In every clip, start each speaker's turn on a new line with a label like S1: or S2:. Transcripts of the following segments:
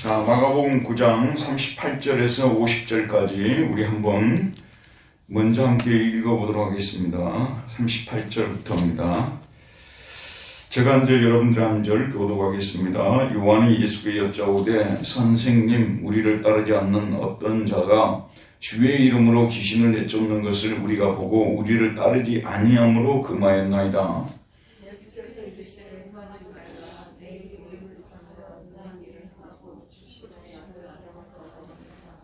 S1: 자, 마가복음 9장 38절에서 50절까지 우리 한번 먼저 함께 읽어보도록 하겠습니다. 38절부터입니다. 제가 한 절, 여러분들 한 절 교독하겠습니다. 요한이 예수께 여짜오되 선생님, 우리를 따르지 않는 어떤 자가 주의 이름으로 귀신을 내쫓는 것을 우리가 보고 우리를 따르지 아니함으로 금하였나이다.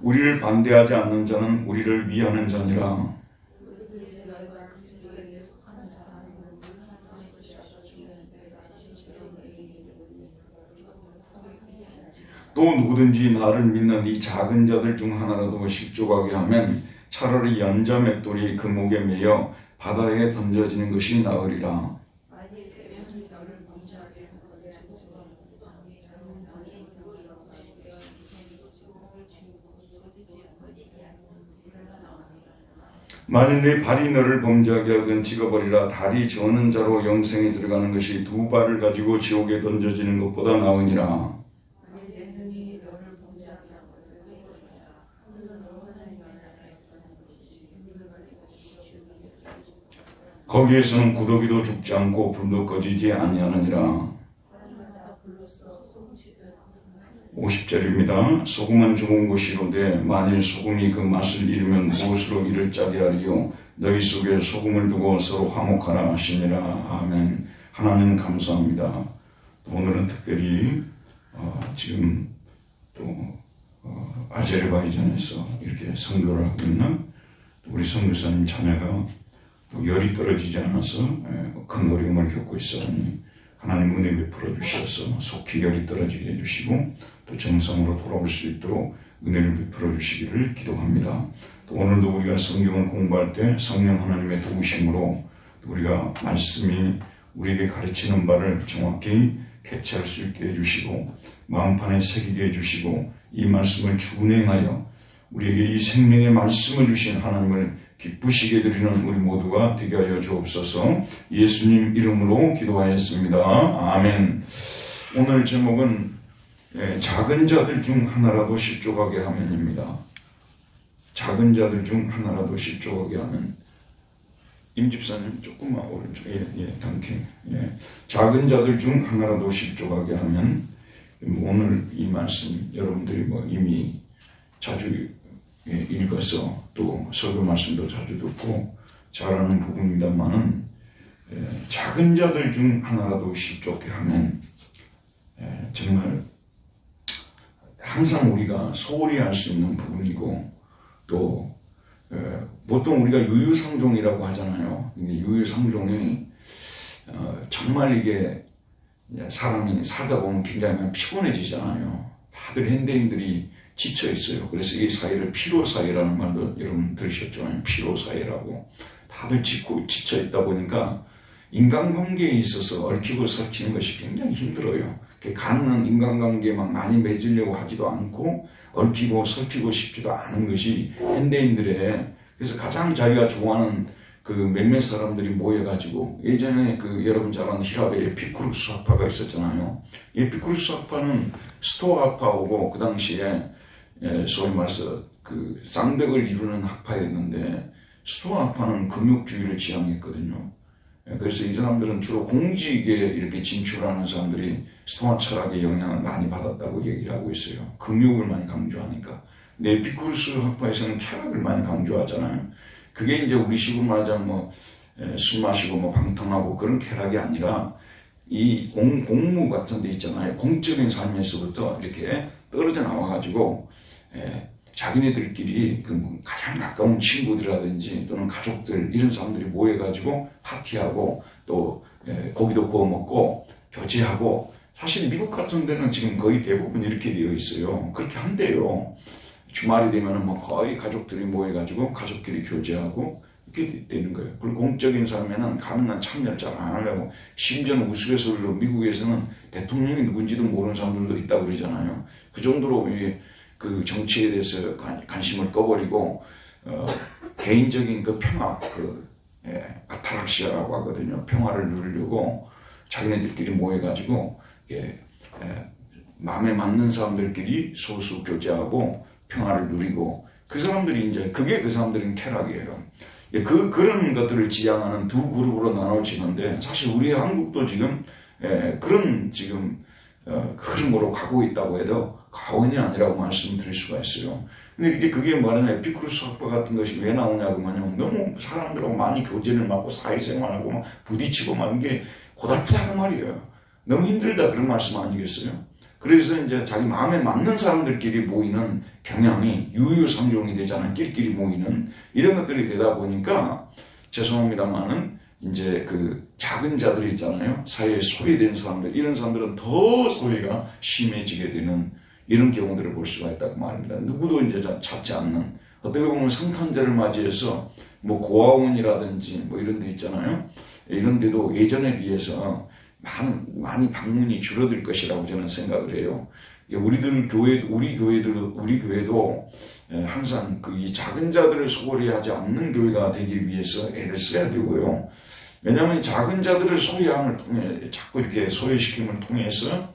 S1: 우리를 반대하지 않는 자는 우리를 위하는 자니라. 또 누구든지 나를 믿는 이 작은 자들 중 하나라도 실족하게 하면 차라리 연자 맷돌이 그 목에 매여 바다에 던져지는 것이 나으리라. 만일 네 발이 너를 범죄하게 하든 찍어버리라. 다리 저는 자로 영생에 들어가는 것이 두 발을 가지고 지옥에 던져지는 것보다 나으니라. 거기에서는 구더기도 죽지 않고 불도 꺼지지 아니하느니라. 50절입니다. 소금은 좋은 것이로되 만일 소금이 그 맛을 잃으면 무엇으로 이를 짜게 하리요. 너희 속에 소금을 두고 서로 화목하라 하시니라. 아멘. 하나님 감사합니다. 오늘은 특별히 지금 또 아제르바이잔에서 이렇게 선교를 하고 있는 우리 선교사님 자매가 또 열이 떨어지지 않아서 큰 어려움을 겪고 있으니 하나님 은혜 베풀어 주셔서 속히 열이 떨어지게 해주시고 또 정상으로 돌아올 수 있도록 은혜를 베풀어 주시기를 기도합니다. 또 오늘도 우리가 성경을 공부할 때 성령 하나님의 도우심으로 우리가 말씀이 우리에게 가르치는 바를 정확히 캐치할 수 있게 해주시고 마음판에 새기게 해주시고 이 말씀을 준행하여 우리에게 이 생명의 말씀을 주신 하나님을 기쁘시게 드리는 우리 모두가 되게 하여 주옵소서. 예수님 이름으로 기도하였습니다. 아멘. 오늘 제목은 작은 자들 중 하나라도 실족하게 하면입니다. 작은 자들 중 하나라도 실족하게 하면. 임집사님 조금만 오른쪽에 당king. 작은 자들 중 하나라도 실족하게 하면. 오늘 이 말씀 여러분들이 이미 자주 읽어서 또 설교 말씀도 자주 듣고 잘 아는 부분입니다만은 작은 자들 중 하나라도 실족해 하면 정말 항상 우리가 소홀히 할 수 있는 부분이고 또 보통 우리가 유유상종이라고 하잖아요. 근데 유유상종이 정말 이게 사람이 살다 보면 굉장히 피곤해지잖아요. 다들 현대인들이 지쳐 있어요. 그래서 이 사회를 피로사회라는 말도 여러분 들으셨죠? 피로사회라고. 다들 지쳐 있다 보니까 인간관계에 있어서 얽히고 설키는 것이 굉장히 힘들어요. 가능한 인간관계만 많이 맺으려고 하지도 않고 얽히고 설키고 싶지도 않은 것이 현대인들의, 그래서 가장 자기가 좋아하는 그 몇몇 사람들이 모여가지고 예전에 여러분 잘 아는 히랍의 에피쿠루스 학파가 있었잖아요. 에피쿠루스 학파는 스토아 학파하고 그 당시에 소위 말해서 쌍벽을 이루는 학파였는데 스토아 학파는 금욕주의를 지향했거든요. 그래서 이 사람들은 주로 공직에 이렇게 진출하는 사람들이 스토아 철학의 영향을 많이 받았다고 얘기를 하고 있어요. 금욕을 많이 강조하니까. 근데 에피쿠루스 학파에서는 쾌락을 많이 강조하잖아요. 그게 이제 우리식으로 말하자면 술 마시고 방탕하고 그런 쾌락이 아니라 이 공무 같은 데 있잖아요. 공적인 삶에서부터 이렇게 떨어져 나와가지고 자기네들끼리 가장 가까운 친구들이라든지 또는 가족들 이런 사람들이 모여가지고 파티하고 또 고기도 구워 먹고 교제하고, 사실 미국 같은 데는 지금 거의 대부분 이렇게 되어 있어요. 그렇게 한대요. 주말이 되면은 거의 가족들이 모여가지고 가족끼리 교제하고 이렇게 되는 거예요. 그리고 공적인 삶에는 가능한 참여를 잘 안 하려고, 심지어는 우스갯소리로 미국에서는 대통령이 누군지도 모르는 사람들도 있다고 그러잖아요. 그 정도로 그 정치에 대해서 관심을 꺼버리고 개인적인 평화, 아타락시아라고 하거든요. 평화를 누리려고 자기네들끼리 모여가지고 마음에 맞는 사람들끼리 소수 교제하고 평화를 누리고, 그 사람들이 이제 그게 그 사람들은 쾌락이에요. 그런 것들을 지향하는 두 그룹으로 나눠지는데, 사실 우리 한국도 지금 그런 지금 흐름으로 가고 있다고 해도 과언이 아니라고 말씀드릴 수가 있어요. 근데 이제 그게 뭐냐면 에피쿠로스 학파 같은 것이 왜 나오냐고 하면, 너무 사람들하고 많이 교제를 맡고 사회생활하고 막 부딪히고 막 이게 고달프다는 말이에요. 너무 힘들다 그런 말씀 아니겠어요? 그래서 이제 자기 마음에 맞는 사람들끼리 모이는 경향이 유유상종이 되잖아요. 끼리끼리 모이는 이런 것들이 되다 보니까, 죄송합니다만은 이제 그 작은 자들이 있잖아요. 사회에 소외된 사람들, 이런 사람들은 더 소외가 심해지게 되는 이런 경우들을 볼 수가 있다고 말입니다. 누구도 이제 찾지 않는, 어떻게 보면 성탄절을 맞이해서 뭐 고아원이라든지 뭐 이런 데 있잖아요. 이런 데도 예전에 비해서 많이 방문이 줄어들 것이라고 저는 생각을 해요. 우리 교회도 항상 그 이 작은 자들을 소홀히 하지 않는 교회가 되기 위해서 애를 써야 되고요. 왜냐하면 작은 자들을 소외함을 통해, 자꾸 이렇게 소외시킴을 통해서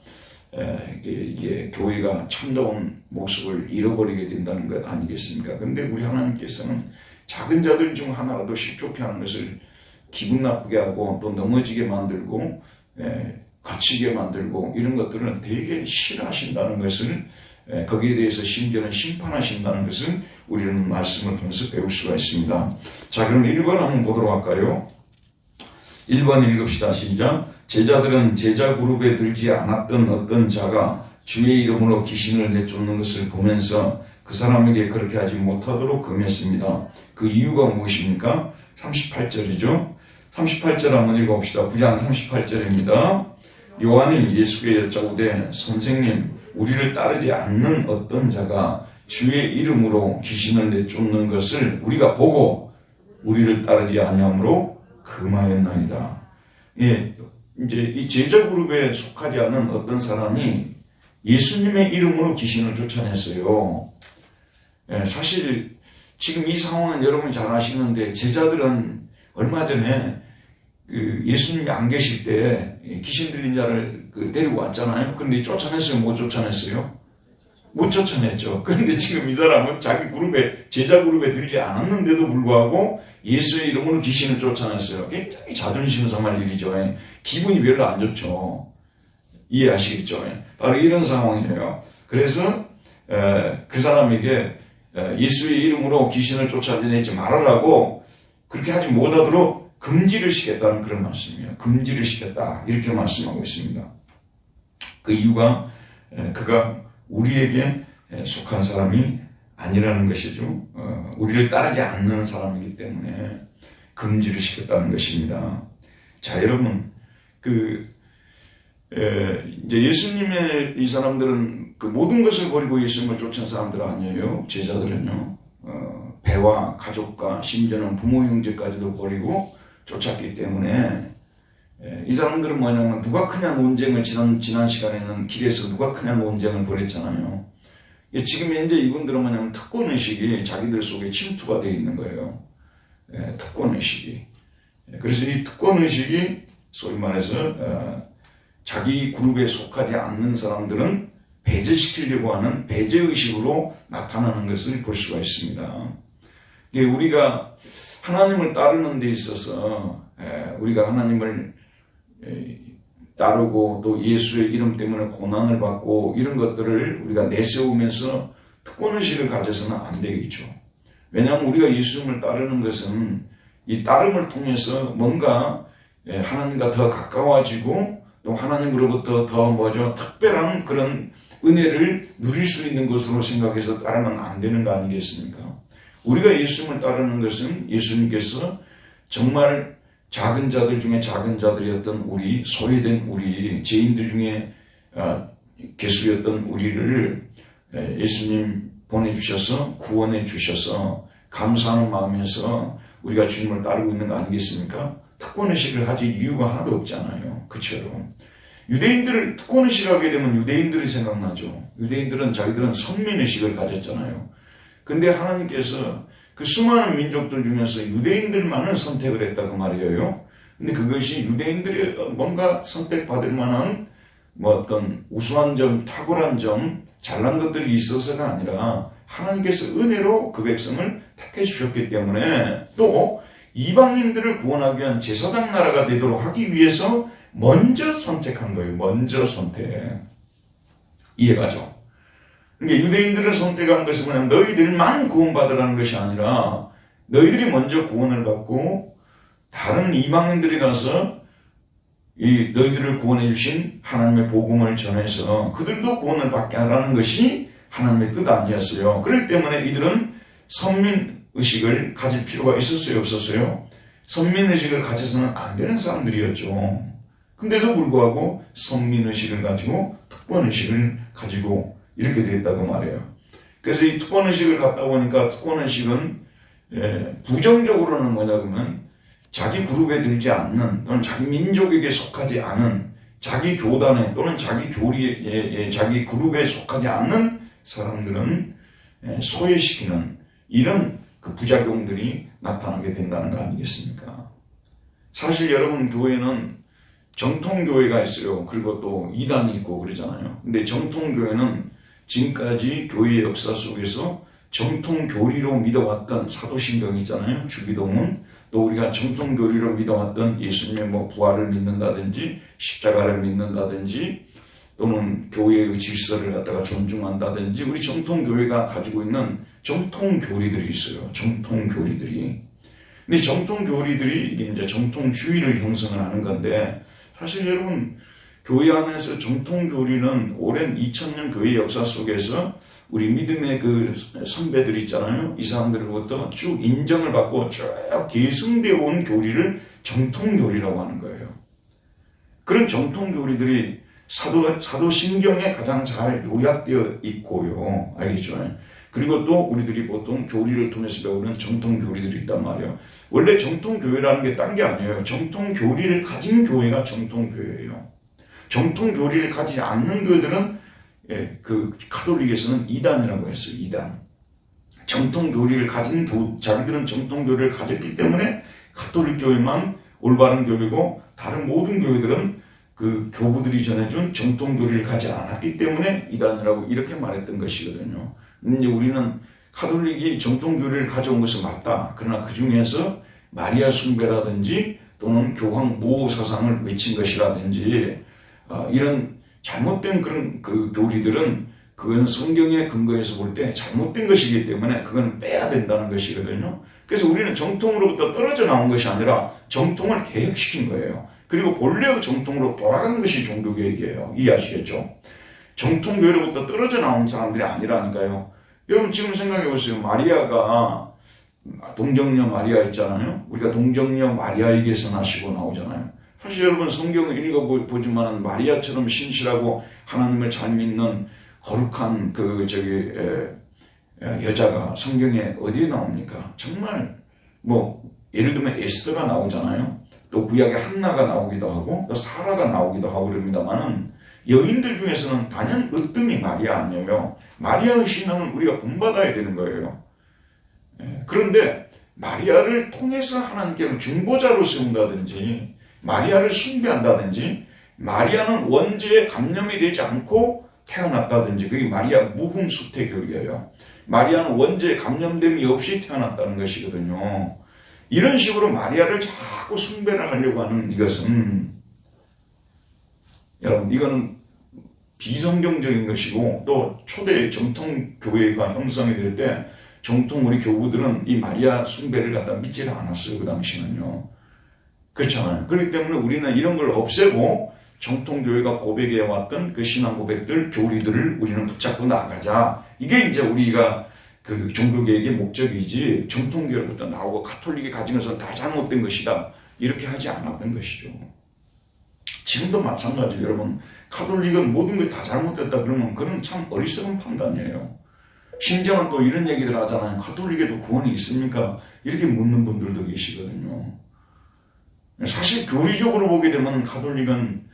S1: 이게 교회가 참다운 모습을 잃어버리게 된다는 것 아니겠습니까? 근데 우리 하나님께서는 작은 자들 중 하나라도 실족해 하는 것을 기분 나쁘게 하고 또 넘어지게 만들고 거치게 만들고 이런 것들은 되게 싫어하신다는 것을, 거기에 대해서 심지어는 심판하신다는 것을 우리는 말씀을 통해서 배울 수가 있습니다. 자, 그럼 1번 한번 보도록 할까요? 1번 읽읍시다. 시작. 제자들은 제자 그룹에 들지 않았던 어떤 자가 주의 이름으로 귀신을 내쫓는 것을 보면서 그 사람에게 그렇게 하지 못하도록 금했습니다. 그 이유가 무엇입니까? 38절이죠. 38절 한번 읽어봅시다. 9장 38절입니다. 요한이 예수께 여짜오되 선생님, 우리를 따르지 않는 어떤 자가 주의 이름으로 귀신을 내쫓는 것을 우리가 보고 우리를 따르지 아니하므로 금하였나이다. 예, 이제 이 제자 그룹에 속하지 않은 어떤 사람이 예수님의 이름으로 귀신을 쫓아냈어요. 예, 사실 지금 이 상황은 여러분이 잘 아시는데, 제자들은 얼마 전에 예수님이 안 계실 때 귀신 들린 자를 데리고 왔잖아요. 그런데 쫓아냈어요? 못 쫓아냈어요? 못 쫓아냈죠. 그런데 지금 이 사람은 자기 그룹에, 제자 그룹에 들지 않았는데도 불구하고 예수의 이름으로 귀신을 쫓아냈어요. 굉장히 자존심 상할 일이죠. 기분이 별로 안 좋죠. 이해하시겠죠? 바로 이런 상황이에요. 그래서 그 사람에게 예수의 이름으로 귀신을 쫓아내지 말으라고, 그렇게 하지 못하도록 금지를 시켰다는 그런 말씀이에요. 금지를 시켰다, 이렇게 말씀하고 있습니다. 그 이유가 그가 우리에게 속한 사람이 아니라는 것이죠. 우리를 따르지 않는 사람이기 때문에 금지를 시켰다는 것입니다. 자, 여러분, 이제 예수님의 이 사람들은 그 모든 것을 버리고 예수님을 쫓은 사람들 아니에요. 제자들은요. 배와 가족과 심지어는 부모 형제까지도 버리고 쫓았기 때문에, 이 사람들은 뭐냐면 누가 크냐 논쟁을, 지난 시간에는 길에서 누가 크냐 논쟁을 벌였잖아요. 지금 현재 이분들은 뭐냐면 특권의식이 자기들 속에 침투가 되어 있는 거예요. 특권의식이. 그래서 이 특권의식이 소위 말해서 자기 그룹에 속하지 않는 사람들은 배제시키려고 하는 배제의식으로 나타나는 것을 볼 수가 있습니다. 우리가 하나님을 따르는 데 있어서 우리가 하나님을 따르고 또 예수의 이름 때문에 고난을 받고 이런 것들을 우리가 내세우면서 특권의식을 가져서는 안 되겠죠. 왜냐하면 우리가 예수님을 따르는 것은 이 따름을 통해서 뭔가 하나님과 더 가까워지고 또 하나님으로부터 더 특별한 그런 은혜를 누릴 수 있는 것으로 생각해서 따르면 안 되는 거 아니겠습니까? 우리가 예수님을 따르는 것은 예수님께서 정말 작은 자들 중에 작은 자들이었던 우리, 소외된 우리, 죄인들 중에 개수였던 우리를 예수님 보내주셔서 구원해 주셔서 감사하는 마음에서 우리가 주님을 따르고 있는 거 아니겠습니까? 특권의식을 하지 이유가 하나도 없잖아요. 그렇죠? 유대인들을 특권의식을 하게 되면 유대인들이 생각나죠. 유대인들은 자기들은 선민의식을 가졌잖아요. 근데 하나님께서 그 수많은 민족들 중에서 유대인들만을 선택을 했다고 말이에요. 근데 그것이 유대인들이 뭔가 선택받을 만한 뭐 어떤 우수한 점, 탁월한 점, 잘난 것들이 있어서가 아니라 하나님께서 은혜로 그 백성을 택해 주셨기 때문에 또 이방인들을 구원하기 위한 제사장 나라가 되도록 하기 위해서 먼저 선택한 거예요. 먼저 선택. 이해가죠? 그러니까 유대인들을 선택한 것은 그냥 너희들만 구원받으라는 것이 아니라 너희들이 먼저 구원을 받고 다른 이방인들이 가서 이 너희들을 구원해 주신 하나님의 복음을 전해서 그들도 구원을 받게 하라는 것이 하나님의 뜻 아니었어요. 그렇기 때문에 이들은 선민의식을 가질 필요가 있었어요, 없었어요? 선민의식을 가져서는 안 되는 사람들이었죠. 근데도 불구하고 선민의식을 가지고 특권의식을 가지고 이렇게 됐다고 말해요. 그래서 이 특권의식을 갖다 보니까 특권의식은 부정적으로는 뭐냐 그러면 자기 그룹에 들지 않는 또는 자기 민족에게 속하지 않은 자기 교단에 또는 자기 교리에 자기 그룹에 속하지 않는 사람들은 소외시키는 이런 그 부작용들이 나타나게 된다는 거 아니겠습니까? 사실 여러분 교회는 정통교회가 있어요. 그리고 또 이단이 있고 그러잖아요. 근데 정통교회는 지금까지 교회의 역사 속에서 정통교리로 믿어왔던 사도신경이 있잖아요. 주기도문. 또 우리가 정통교리로 믿어왔던 예수님의 뭐 부활을 믿는다든지 십자가를 믿는다든지 또는 교회의 질서를 갖다가 존중한다든지 우리 정통교회가 가지고 있는 정통교리들이 있어요. 정통교리들이. 근데 정통교리들이 이게 이제 정통주의를 형성을 하는 건데 사실 여러분 교회 안에서 정통교리는 오랜 2000년 교회 역사 속에서 우리 믿음의 그 선배들 있잖아요. 이 사람들로부터 쭉 인정을 받고 쭉 계승되어 온 교리를 정통교리라고 하는 거예요. 그런 정통교리들이 사도신경에 가장 잘 요약되어 있고요. 알겠죠? 그리고 또 우리들이 보통 교리를 통해서 배우는 정통교리들이 있단 말이에요. 원래 정통교회라는 게 딴 게 아니에요. 정통교리를 가진 교회가 정통교회예요. 정통교리를 가지지 않는 교회들은 그 카톨릭에서는 이단이라고 했어요. 이단. 정통교리를 가진 자기들은 정통교리를 가졌기 때문에 카톨릭 교회만 올바른 교회고 다른 모든 교회들은 그 교부들이 전해준 정통교리를 가지 않았기 때문에 이단이라고 이렇게 말했던 것이거든요. 근데 우리는 카톨릭이 정통교리를 가져온 것은 맞다. 그러나 그 중에서 마리아 숭배라든지 또는 교황 무호 사상을 외친 것이라든지 이런 잘못된 그런 그 교리들은 그건 성경의 근거에서 볼 때 잘못된 것이기 때문에 그건 빼야 된다는 것이거든요. 그래서 우리는 정통으로부터 떨어져 나온 것이 아니라 정통을 개혁시킨 거예요. 그리고 본래의 정통으로 돌아가는 것이 종교개혁이에요. 이해하시겠죠? 정통교회로부터 떨어져 나온 사람들이 아니라니까요. 여러분 지금 생각해 보세요. 마리아가 동정녀 마리아 있잖아요. 우리가 동정녀 마리아에게서 나시고 나오잖아요. 사실 여러분 성경을 읽어보지만 마리아처럼 신실하고 하나님을 잘 믿는 거룩한 여자가 성경에 어디에 나옵니까? 정말 뭐 예를 들면 에스더가 나오잖아요. 또 구약에 한나가 나오기도 하고 또 사라가 나오기도 하고 그럽니다만은 여인들 중에서는 단연 으뜸이 마리아 아니에요. 마리아의 신앙은 우리가 본받아야 되는 거예요. 그런데 마리아를 통해서 하나님께로 중보자로 세운다든지 마리아를 숭배한다든지 마리아는 원죄에 감염이 되지 않고 태어났다든지 그게 마리아 무흠수태교리예요. 마리아는 원죄에 감염됨이 없이 태어났다는 것이거든요. 이런 식으로 마리아를 자꾸 숭배를 하려고 하는 이것은 여러분 이거는 비성경적인 것이고 또 초대 정통교회가 형성이 될 때 정통 우리 교부들은 이 마리아 숭배를 갖다 믿지를 않았어요. 그 당시는요. 그렇잖아요. 그렇기 때문에 우리는 이런 걸 없애고 정통교회가 고백해왔던 그 신앙 고백들, 교리들을 우리는 붙잡고 나가자. 이게 이제 우리가 그 종교개혁의 목적이지 정통교회로부터 나오고 카톨릭이 가진 것은 다 잘못된 것이다. 이렇게 하지 않았던 것이죠. 지금도 마찬가지예요. 여러분 카톨릭은 모든 게 다 잘못됐다 그러면 그건 참 어리석은 판단이에요. 심지어는 또 이런 얘기들 하잖아요. 카톨릭에도 구원이 있습니까? 이렇게 묻는 분들도 계시거든요. 사실 교리적으로 보게 되면 카톨릭은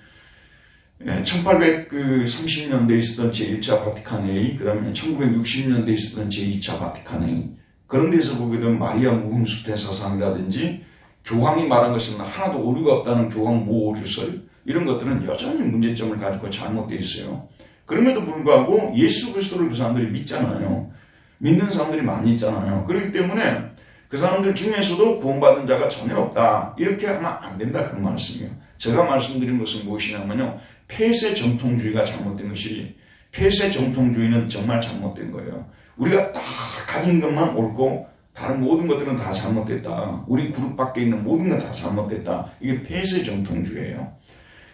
S1: 1830년대에 있었던 제1차 바티칸회의, 그 다음에 1960년대에 있었던 제2차 바티칸회의, 그런 데서 보게 되면 마리아 무흠수태 사상이라든지 교황이 말한 것은 하나도 오류가 없다는 교황 모오류설, 이런 것들은 여전히 문제점을 가지고 잘못되어 있어요. 그럼에도 불구하고 예수 그리스도를 그 사람들이 믿잖아요. 믿는 사람들이 많이 있잖아요. 그렇기 때문에 그 사람들 중에서도 구원받은 자가 전혀 없다, 이렇게 하면 안 된다, 그 말씀이에요. 제가 말씀드린 것은 무엇이냐면요, 폐쇄 정통주의가 잘못된 것이, 폐쇄 정통주의는 정말 잘못된 거예요. 우리가 다 가진 것만 옳고 다른 모든 것들은 다 잘못됐다, 우리 그룹 밖에 있는 모든 건 다 잘못됐다, 이게 폐쇄 정통주의예요.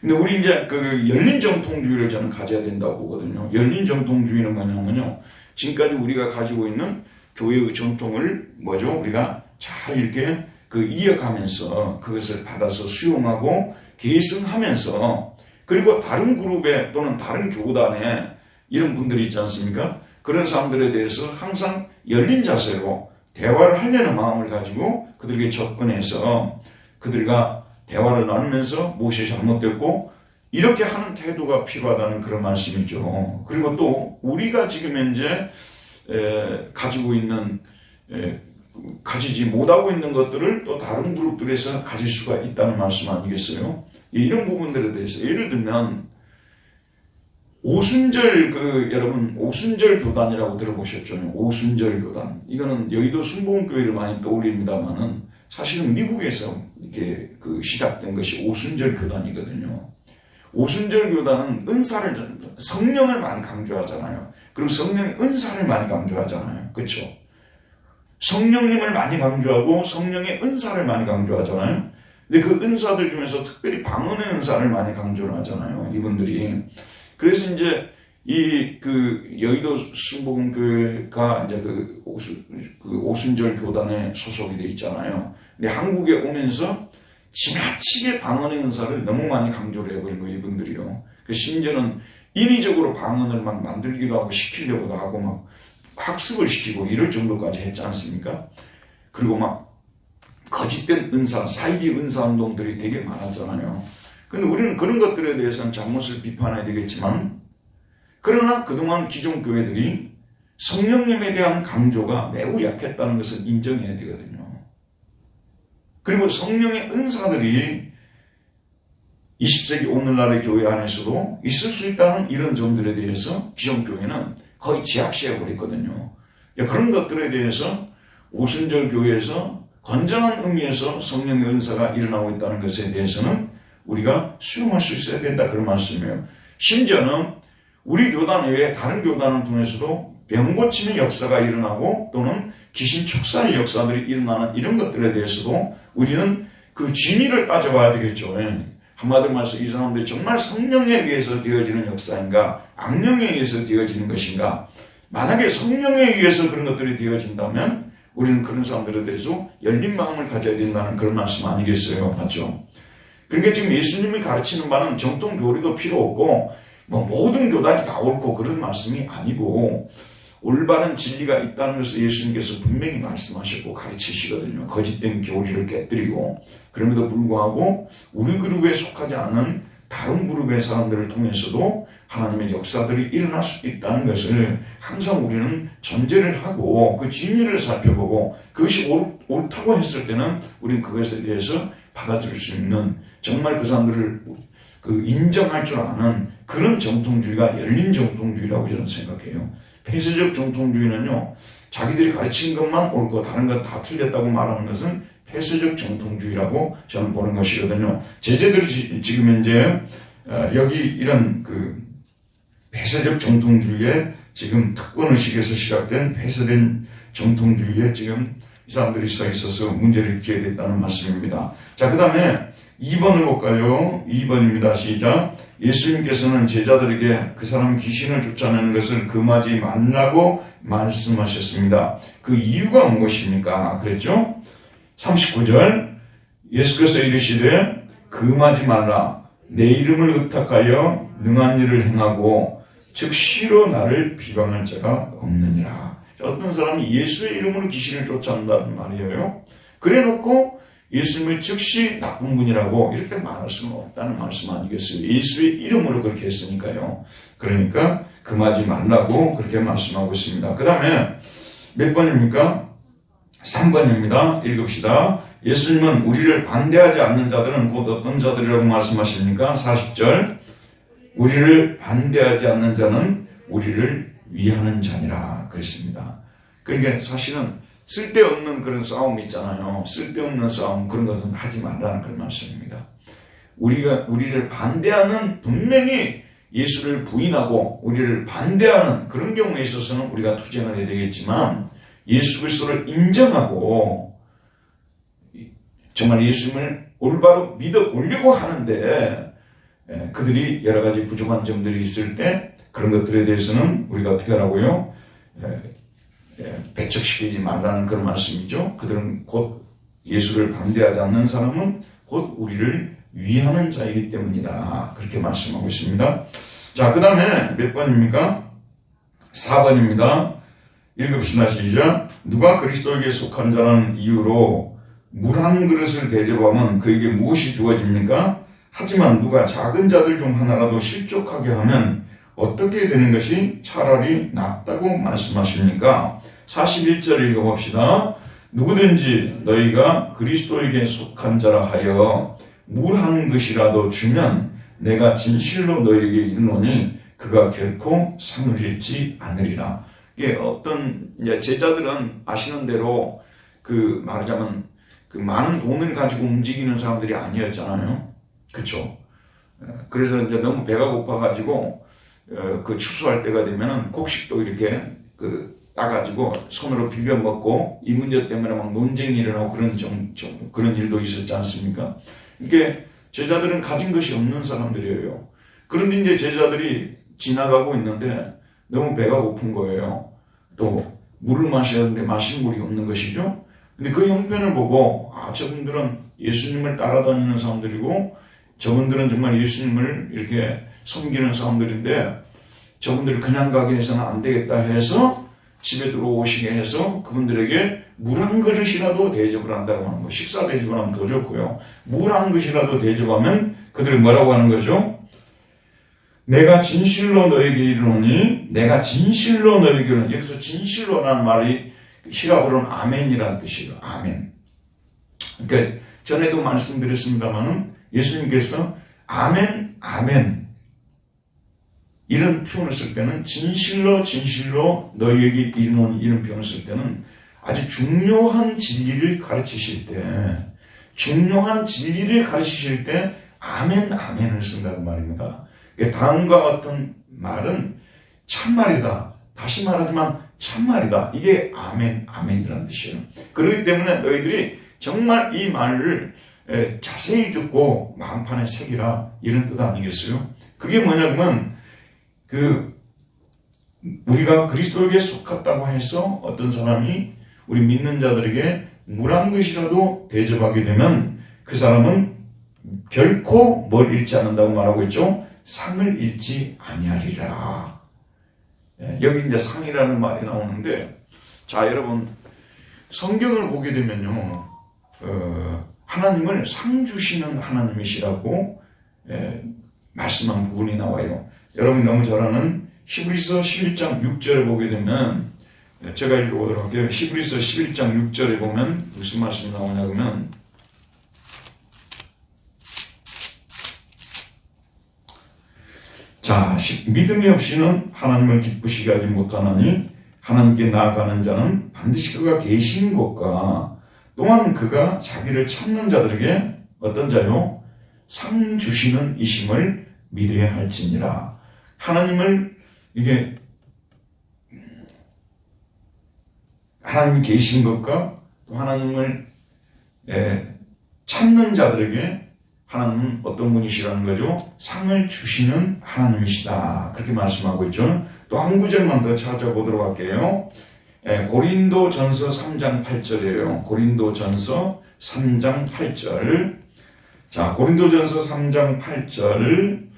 S1: 근데 우리 이제 그 열린 정통주의를 저는 가져야 된다고 보거든요. 열린 정통주의는 뭐냐면요, 지금까지 우리가 가지고 있는 교회의 전통을 우리가 잘 이렇게 이어가면서 그것을 받아서 수용하고 계승하면서, 그리고 다른 그룹에 또는 다른 교단에 이런 분들이 있지 않습니까? 그런 사람들에 대해서 항상 열린 자세로 대화를 하려는 마음을 가지고 그들에게 접근해서 그들과 대화를 나누면서 무엇이 잘못됐고, 이렇게 하는 태도가 필요하다는 그런 말씀이죠. 그리고 또 우리가 지금 현재 가지고 있는, 가지지 못하고 있는 것들을 또 다른 그룹들에서 가질 수가 있다는 말씀 아니겠어요? 이런 부분들에 대해서, 예를 들면 오순절, 여러분 오순절 교단이라고 들어보셨죠? 오순절 교단, 이거는 여의도 순복음교회를 많이 떠올립니다만은 사실은 미국에서 이렇게 시작된 것이 오순절 교단이거든요. 오순절 교단은 성령을 많이 강조하잖아요. 그리고 성령의 은사를 많이 강조하잖아요. 그렇죠? 성령님을 많이 강조하고 성령의 은사를 많이 강조하잖아요. 근데 그 은사들 중에서 특별히 방언의 은사를 많이 강조를 하잖아요, 이분들이. 그래서 이제 여의도 순복음교회가 이제 오순절 교단에 소속이 돼 있잖아요. 근데 한국에 오면서 지나치게 방언의 은사를 너무 많이 강조를 해버린 거예요, 이분들이요. 심지어는 인위적으로 방언을 막 만들기도 하고 시키려고도 하고 막 학습을 시키고 이럴 정도까지 했지 않습니까? 그리고 막 거짓된 은사, 사이비 은사 운동들이 되게 많았잖아요. 근데 우리는 그런 것들에 대해서는 잘못을 비판해야 되겠지만, 그러나 그동안 기존 교회들이 성령님에 대한 강조가 매우 약했다는 것을 인정해야 되거든요. 그리고 성령의 은사들이 20세기 오늘날의 교회 안에서도 있을 수 있다는 이런 점들에 대해서 기존 교회는 거의 제약시해버렸거든요. 그런 것들에 대해서 오순절 교회에서 건전한 의미에서 성령의 은사가 일어나고 있다는 것에 대해서는 우리가 수용할 수 있어야 된다, 그런 말씀이에요. 심지어는 우리 교단 외에 다른 교단을 통해서도 병 고치는 역사가 일어나고 또는 귀신 축사의 역사들이 일어나는 이런 것들에 대해서도 우리는 그 진위를 따져봐야 되겠죠. 한마디로 말해서 이 사람들이 정말 성령에 의해서 되어지는 역사인가, 악령에 의해서 되어지는 것인가. 만약에 성령에 의해서 그런 것들이 되어진다면 우리는 그런 사람들에 대해서 열린 마음을 가져야 된다는 그런 말씀 아니겠어요? 맞죠? 그러니까 지금 예수님이 가르치는 바는 정통 교리도 필요 없고 모든 교단이 다 옳고 그런 말씀이 아니고, 올바른 진리가 있다는 것을 예수님께서 분명히 말씀하셨고 가르치시거든요. 거짓된 교리를 깨뜨리고. 그럼에도 불구하고 우리 그룹에 속하지 않은 다른 그룹의 사람들을 통해서도 하나님의 역사들이 일어날 수 있다는 것을 항상 우리는 전제를 하고 그 진리를 살펴보고, 그것이 옳다고 했을 때는 우리는 그것에 대해서 받아들일 수 있는, 정말 그 사람들을 인정할 줄 아는 그런 정통주의가 열린 정통주의라고 저는 생각해요. 폐쇄적 정통주의는요, 자기들이 가르친 것만 옳고 다른 것 다 틀렸다고 말하는 것은 폐쇄적 정통주의라고 저는 보는 것이거든요. 제자들이 지금 현재 여기 이런 폐쇄적 정통주의에 지금 특권의식에서 시작된 폐쇄된 정통주의에 지금 이 사람들이 서 있어서 문제를 일으키게 됐다는 말씀입니다. 자, 그 다음에 2번을 볼까요? 2번입니다. 시작. 예수님께서는 제자들에게 그 사람 귀신을 쫓아내는 것을 금하지 말라고 말씀하셨습니다. 그 이유가 무엇입니까? 그랬죠? 39절. 예수께서 이르시되 금하지 말라. 내 이름을 의탁하여 능한 일을 행하고 즉시로 나를 비방할 자가 없느니라. 어떤 사람이 예수의 이름으로 귀신을 쫓아낸다는 말이에요. 그래놓고 예수님을 즉시 나쁜 분이라고 이렇게 말할 수는 없다는 말씀 아니겠어요? 예수의 이름으로 그렇게 했으니까요. 그러니까 금하지 말라고 그렇게 말씀하고 있습니다. 그 다음에 몇 번입니까? 3번입니다. 읽읍시다. 예수님은 우리를 반대하지 않는 자들은 곧 어떤 자들이라고 말씀하십니까? 40절. 우리를 반대하지 않는 자는 우리를 위하는 자니라 그랬습니다. 그러니까 사실은 쓸데없는 그런 싸움 있잖아요. 쓸데없는 싸움, 그런 것은 하지 말라는 그런 말씀입니다. 우리를 반대하는, 분명히 예수를 부인하고 우리를 반대하는 그런 경우에 있어서는 우리가 투쟁을 해야 되겠지만, 예수 그리스도를 인정하고 정말 예수님을 올바로 믿어보려고 하는데 그들이 여러 가지 부족한 점들이 있을 때 그런 것들에 대해서는 우리가 어떻게 하라고요? 배척시키지 말라는 그런 말씀이죠. 그들은 곧 예수를 반대하지 않는 사람은 곧 우리를 위하는 자이기 때문이다. 그렇게 말씀하고 있습니다. 자, 그 다음에 몇 번입니까? 4번입니다. 읽읍시다. 시작. 누가 그리스도에게 속한 자라는 이유로 물 한 그릇을 대접하면 그에게 무엇이 주어집니까? 하지만 누가 작은 자들 중 하나라도 실족하게 하면 어떻게 되는 것이 차라리 낫다고 말씀하십니까? 41절 읽어봅시다. 누구든지 너희가 그리스도에게 속한 자라 하여 물 한 그릇이라도 주면 내가 진실로 너희에게 이르노니 그가 결코 상을 잃지 않으리라. 이게 어떤 제자들은 아시는 대로 말하자면 많은 돈을 가지고 움직이는 사람들이 아니었잖아요. 그렇죠? 그래서 이제 너무 배가 고파가지고 추수할 때가 되면은 곡식도 이렇게 따가지고 손으로 비벼 먹고 이 문제 때문에 막 논쟁이 일어나고 그런 일도 있었지 않습니까? 이게 제자들은 가진 것이 없는 사람들이에요. 그런데 이제 제자들이 지나가고 있는데 너무 배가 고픈 거예요. 또 물을 마셔야 하는데 마실 물이 없는 것이죠. 근데 그 형편을 보고 저분들은 예수님을 따라다니는 사람들이고 저분들은 정말 예수님을 이렇게 섬기는 사람들인데 저분들을 그냥 가게 해서는 안 되겠다 해서 집에 들어오시게 해서 그분들에게 물 한 그릇이라도 대접을 한다고 하는 거. 식사 대접을 하면 더 좋고요. 물 한 그릇이라도 대접하면 그들이 뭐라고 하는 거죠? 내가 진실로 너에게 이르노니, 내가 진실로 너에게 이르노니. 여기서 진실로라는 말이 히라보로는 아멘이라는 뜻이에요. 아멘. 그러니까 전에도 말씀드렸습니다만은 예수님께서 아멘, 아멘 이런 표현을 쓸 때는 진실로 진실로 너희에게 이르노니 이런 표현을 쓸 때는 아주 중요한 진리를 가르치실 때, 중요한 진리를 가르치실 때 아멘, 아멘을 쓴다는 말입니다. 다음과 같은 말은 참말이다. 다시 말하지만 참말이다. 이게 아멘, 아멘이라는 뜻이에요. 그렇기 때문에 너희들이 정말 이 말을 자세히 듣고 마음판에 새기라 이런 뜻 아니겠어요? 그게 뭐냐면 우리가 그리스도에게 속았다고 해서 어떤 사람이 우리 믿는 자들에게 물 한 그릇이라도 대접하게 되면 그 사람은 결코 뭘 잃지 않는다고 말하고 있죠. 상을 잃지 아니하리라. 여기 이제 상이라는 말이 나오는데, 자, 여러분, 성경을 보게 되면요, 하나님을 상 주시는 하나님이시라고 말씀한 부분이 나와요. 여러분 너무 잘 아는 히브리서 11장 6절에 보게 되면, 제가 읽어보도록 할게요. 히브리서 11장 6절에 보면 무슨 말씀이 나오냐 그러면, 자, 믿음이 없이는 하나님을 기쁘시게 하지 못하나니 하나님께 나아가는 자는 반드시 그가 계신 것과 또한 그가 자기를 찾는 자들에게 어떤 자요? 상 주시는 이심을 믿어야 할지니라. 하나님을 하나님이 계신 것과 또 하나님을 찾는 자들에게 하나님은 어떤 분이시라는 거죠? 상을 주시는 하나님이시다. 그렇게 말씀하고 있죠. 또 한 구절만 더 찾아보도록 할게요. 고린도전서 3장 8절이에요. 고린도전서 3장 8절. 자, 고린도전서 3장 8절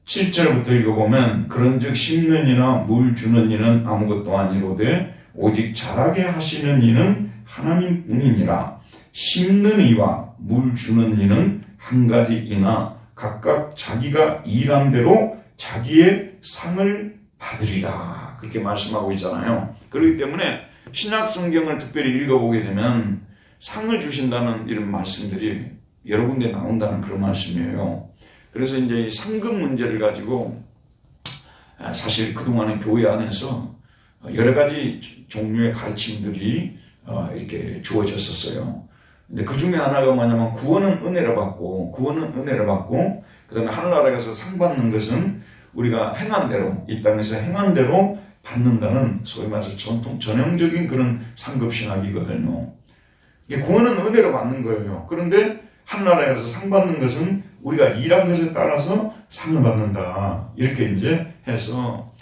S1: 7절부터 읽어보면, 그런즉 심는 이나 물 주는 이는 아무것도 아니로되 오직 자라게 하시는 이는 하나님 뿐이니라. 심는 이와 물 주는 이는 한 가지이나 각각 자기가 일한 대로 자기의 상을 받으리라. 그렇게 말씀하고 있잖아요. 그렇기 때문에 신약 성경을 특별히 읽어보게 되면 상을 주신다는 이런 말씀들이 여러 군데 나온다는 그런 말씀이에요. 그래서 이제 이 상급 문제를 가지고 사실 그동안의 교회 안에서 여러 가지 종류의 가르침들이 이렇게 주어졌었어요. 근데 그 중에 하나가 뭐냐면 구원은 은혜를 받고 그 다음에 하늘나라에 가서 상 받는 것은 우리가 행한 대로, 이 땅에서 행한 대로 받는다는 소위 말해서 전형적인 그런 상급 신학이거든요. 구원은 은혜로 받는 거예요. 그런데 하늘나라에 가서 상 받는 것은 우리가 일한 것에 따라서 상을 받는다. 이렇게 이제 해서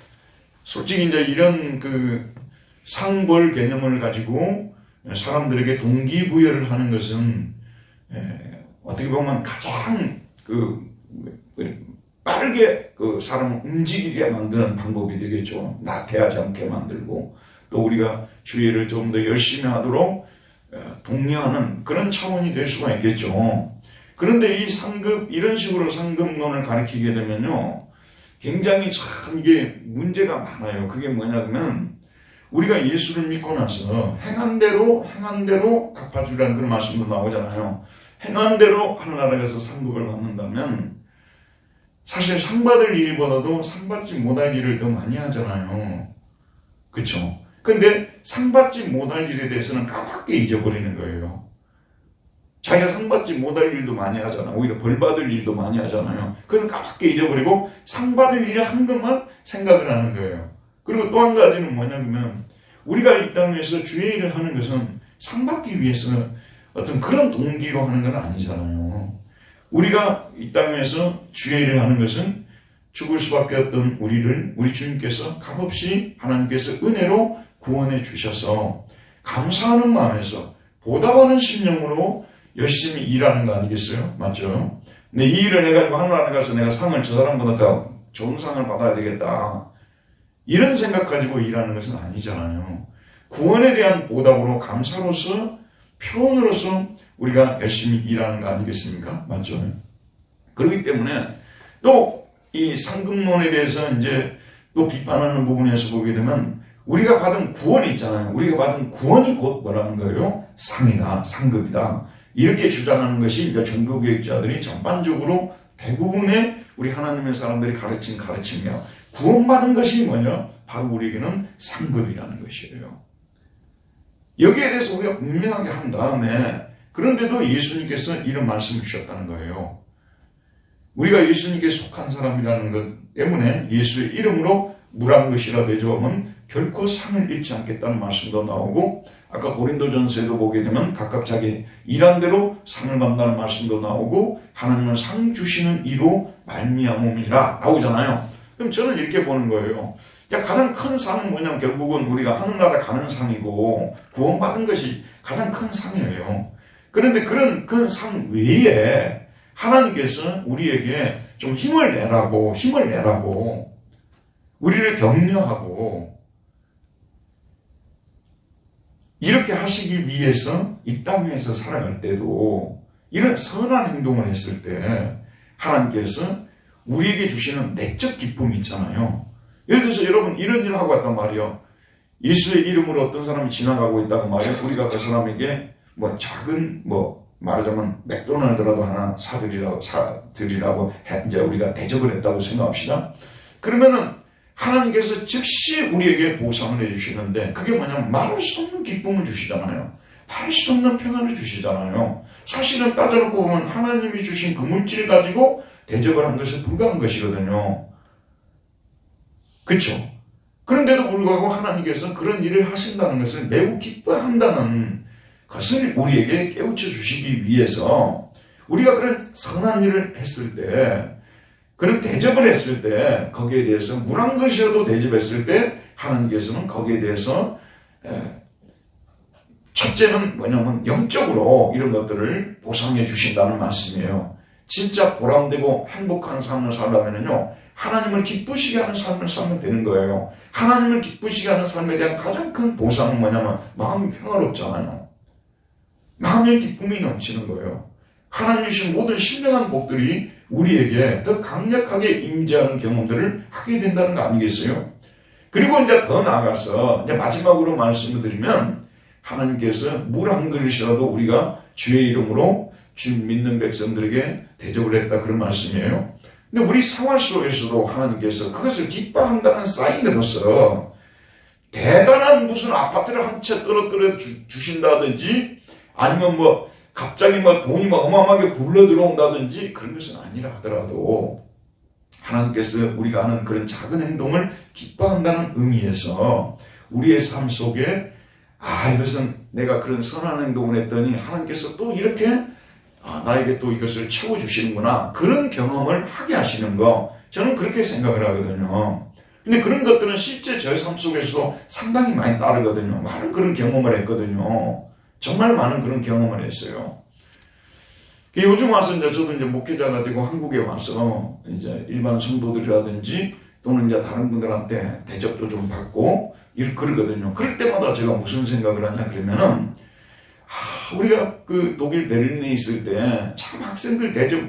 S1: 솔직히 이제 이런 그 상벌 개념을 가지고 사람들에게 동기부여를 하는 것은 어떻게 보면 가장 빠르게 그 사람을 움직이게 만드는 방법이 되겠죠. 나태하지 않게 만들고 또 우리가 주의를 좀 더 열심히 하도록 독려하는 그런 차원이 될 수가 있겠죠. 그런데 이 이런 식으로 상급론을 가리키게 되면요, 굉장히 참 이게 문제가 많아요. 그게 뭐냐면 우리가 예수를 믿고 나서 행한 대로 갚아주라는 그런 말씀도 나오잖아요. 행한 대로 하늘나라에 가서 상급을 받는다면 사실 상 받을 일보다도 상 받지 못할 일을 더 많이 하잖아요. 그렇죠? 근데 상 받지 못할 일에 대해서는 까맣게 잊어버리는 거예요. 자기가 상 받지 못할 일도 많이 하잖아요. 오히려 벌 받을 일도 많이 하잖아요. 그건 까맣게 잊어버리고 상 받을 일을 한 것만 생각을 하는 거예요. 그리고 또 한 가지는 뭐냐면 우리가 이 땅에서 주의 일을 하는 것은 상 받기 위해서 어떤 그런 동기로 하는 건 아니잖아요. 우리가 이 땅에서 주의 일을 하는 것은 죽을 수밖에 없던 우리 주님께서 값없이 하나님께서 은혜로 구원해 주셔서 감사하는 마음에서 보답하는 심령으로 열심히 일하는 거 아니겠어요? 맞죠? 근데 이 일을 해가지고 하늘나라에 가서 내가 상을 저 사람보다 더 좋은 상을 받아야 되겠다. 이런 생각 가지고 일하는 것은 아니잖아요. 구원에 대한 보답으로 감사로서 표현으로서 우리가 열심히 일하는 거 아니겠습니까? 맞죠? 그렇기 때문에 또 이 상급론에 대해서 이제 또 비판하는 부분에서 보게 되면 우리가 받은 구원이 있잖아요. 우리가 받은 구원이 곧 뭐라는 거예요? 상이다, 상급이다. 이렇게 주장하는 것이 이제 종교개혁자들이 전반적으로 대부분의 우리 하나님의 사람들이 가르친 가르침이에요. 구원받은 것이 뭐냐? 바로 우리에게는 상급이라는 것이에요. 여기에 대해서 우리가 분명하게 한 다음에 그런데도 예수님께서 이런 말씀을 주셨다는 거예요. 우리가 예수님께 속한 사람이라는 것 때문에 예수의 이름으로 물한 것이라 대접하면 결코 상을 잃지 않겠다는 말씀도 나오고 아까 고린도전서에도 보게 되면 각각 자기 일한 대로 상을 받는다는 말씀도 나오고 하나님은 상 주시는 이로 말미암음이라 나오잖아요. 그럼 저는 이렇게 보는 거예요. 가장 큰 상은 뭐냐면 결국은 우리가 하늘나라 가는 상이고 구원받은 것이 가장 큰 상이에요. 그런데 그런 그 상 외에 하나님께서 우리에게 좀 힘을 내라고 우리를 격려하고 이렇게 하시기 위해서 이 땅에서 살아갈 때도 이런 선한 행동을 했을 때 하나님께서 우리에게 주시는 내적 기쁨이 있잖아요. 예를 들어서 여러분 이런 일을 하고 왔단 말이에요. 예수의 이름으로 어떤 사람이 지나가고 있다고 말이에요. 우리가 그 사람에게 작은 말하자면 맥도날드라도 하나 사드리라고 이제 우리가 대접을 했다고 생각합시다. 그러면은 하나님께서 즉시 우리에게 보상을 해주시는데 그게 뭐냐면 말할 수 없는 기쁨을 주시잖아요. 말할 수 없는 평안을 주시잖아요. 사실은 따져놓고 보면 하나님이 주신 그 물질 가지고 대접을 한 것에 불과한 것이거든요. 그렇죠? 그런데도 불구하고 하나님께서 그런 일을 하신다는 것을 매우 기뻐한다는 것을 우리에게 깨우쳐 주시기 위해서 우리가 그런 선한 일을 했을 때 그런 대접을 했을 때 거기에 대해서 물한 것이라도 대접했을 때 하나님께서는 거기에 대해서 첫째는 뭐냐면 영적으로 이런 것들을 보상해 주신다는 말씀이에요. 진짜 보람되고 행복한 삶을 살려면요 하나님을 기쁘시게 하는 삶을 살면 되는 거예요. 하나님을 기쁘시게 하는 삶에 대한 가장 큰 보상은 뭐냐면 마음이 평화롭잖아요. 마음의 기쁨이 넘치는 거예요. 하나님이 주신 모든 신령한 복들이 우리에게 더 강력하게 임재하는 경험들을 하게 된다는 거 아니겠어요? 그리고 이제 더 나아가서 이제 마지막으로 말씀을 드리면 하나님께서 물 한 그릇이라도 우리가 주의 이름으로 주 믿는 백성들에게 대접을 했다, 그런 말씀이에요. 근데 우리 생활 속에서도 하나님께서 그것을 기뻐한다는 사인으로서 대단한 무슨 아파트를 한 채 떨어뜨려 주신다든지, 아니면 뭐 갑자기 막 돈이 막 어마어마하게 굴러 들어온다든지 그런 것은 아니라 하더라도 하나님께서 우리가 하는 그런 작은 행동을 기뻐한다는 의미에서 우리의 삶 속에 이것은 내가 그런 선한 행동을 했더니 하나님께서 또 이렇게 나에게 또 이것을 채워주시는구나, 그런 경험을 하게 하시는 거, 저는 그렇게 생각을 하거든요. 근데 그런 것들은 실제 제 삶 속에서 상당히 많이 따르거든요. 많은 그런 경험을 했거든요. 정말 많은 그런 경험을 했어요. 요즘 와서 이제 저도 이제 목회자가 되고 한국에 와서 이제 일반 성도들이라든지 또는 이제 다른 분들한테 대접도 좀 받고 그러거든요. 그럴 때마다 제가 무슨 생각을 하냐 그러면은, 우리가 그 독일 베를린에 있을 때 참 학생들 대접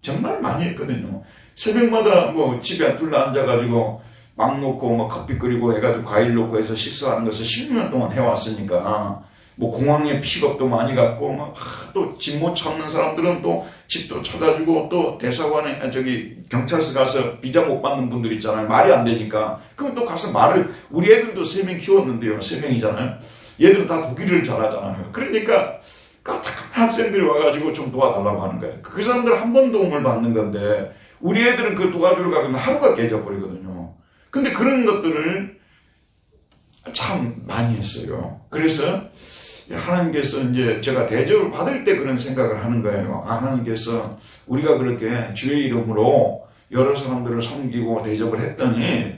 S1: 정말 많이 했거든요. 새벽마다 뭐 집에 둘러 앉아가지고 빵 놓고 뭐 커피 끓이고 해가지고 과일 놓고 해서 식사하는 것을 10년 동안 해왔으니까, 뭐 공항에 픽업도 많이 갔고, 막 또 집 못 찾는 사람들은 또 집도 찾아주고, 또 대사관에 경찰서 가서 비자 못 받는 분들 있잖아요. 말이 안 되니까. 그럼 또 가서 우리 애들도 3명 키웠는데요. 3명이잖아요. 얘들은 다 독일을 잘하잖아요. 그러니까 까딱한 학생들이 와가지고 좀 도와달라고 하는 거예요. 그 사람들 한 번 도움을 받는 건데 우리 애들은 그 도와주러 가면 하루가 깨져버리거든요. 근데 그런 것들을 참 많이 했어요. 그래서 하나님께서 이제 제가 대접을 받을 때 그런 생각을 하는 거예요. 하나님께서 우리가 그렇게 주의 이름으로 여러 사람들을 섬기고 대접을 했더니,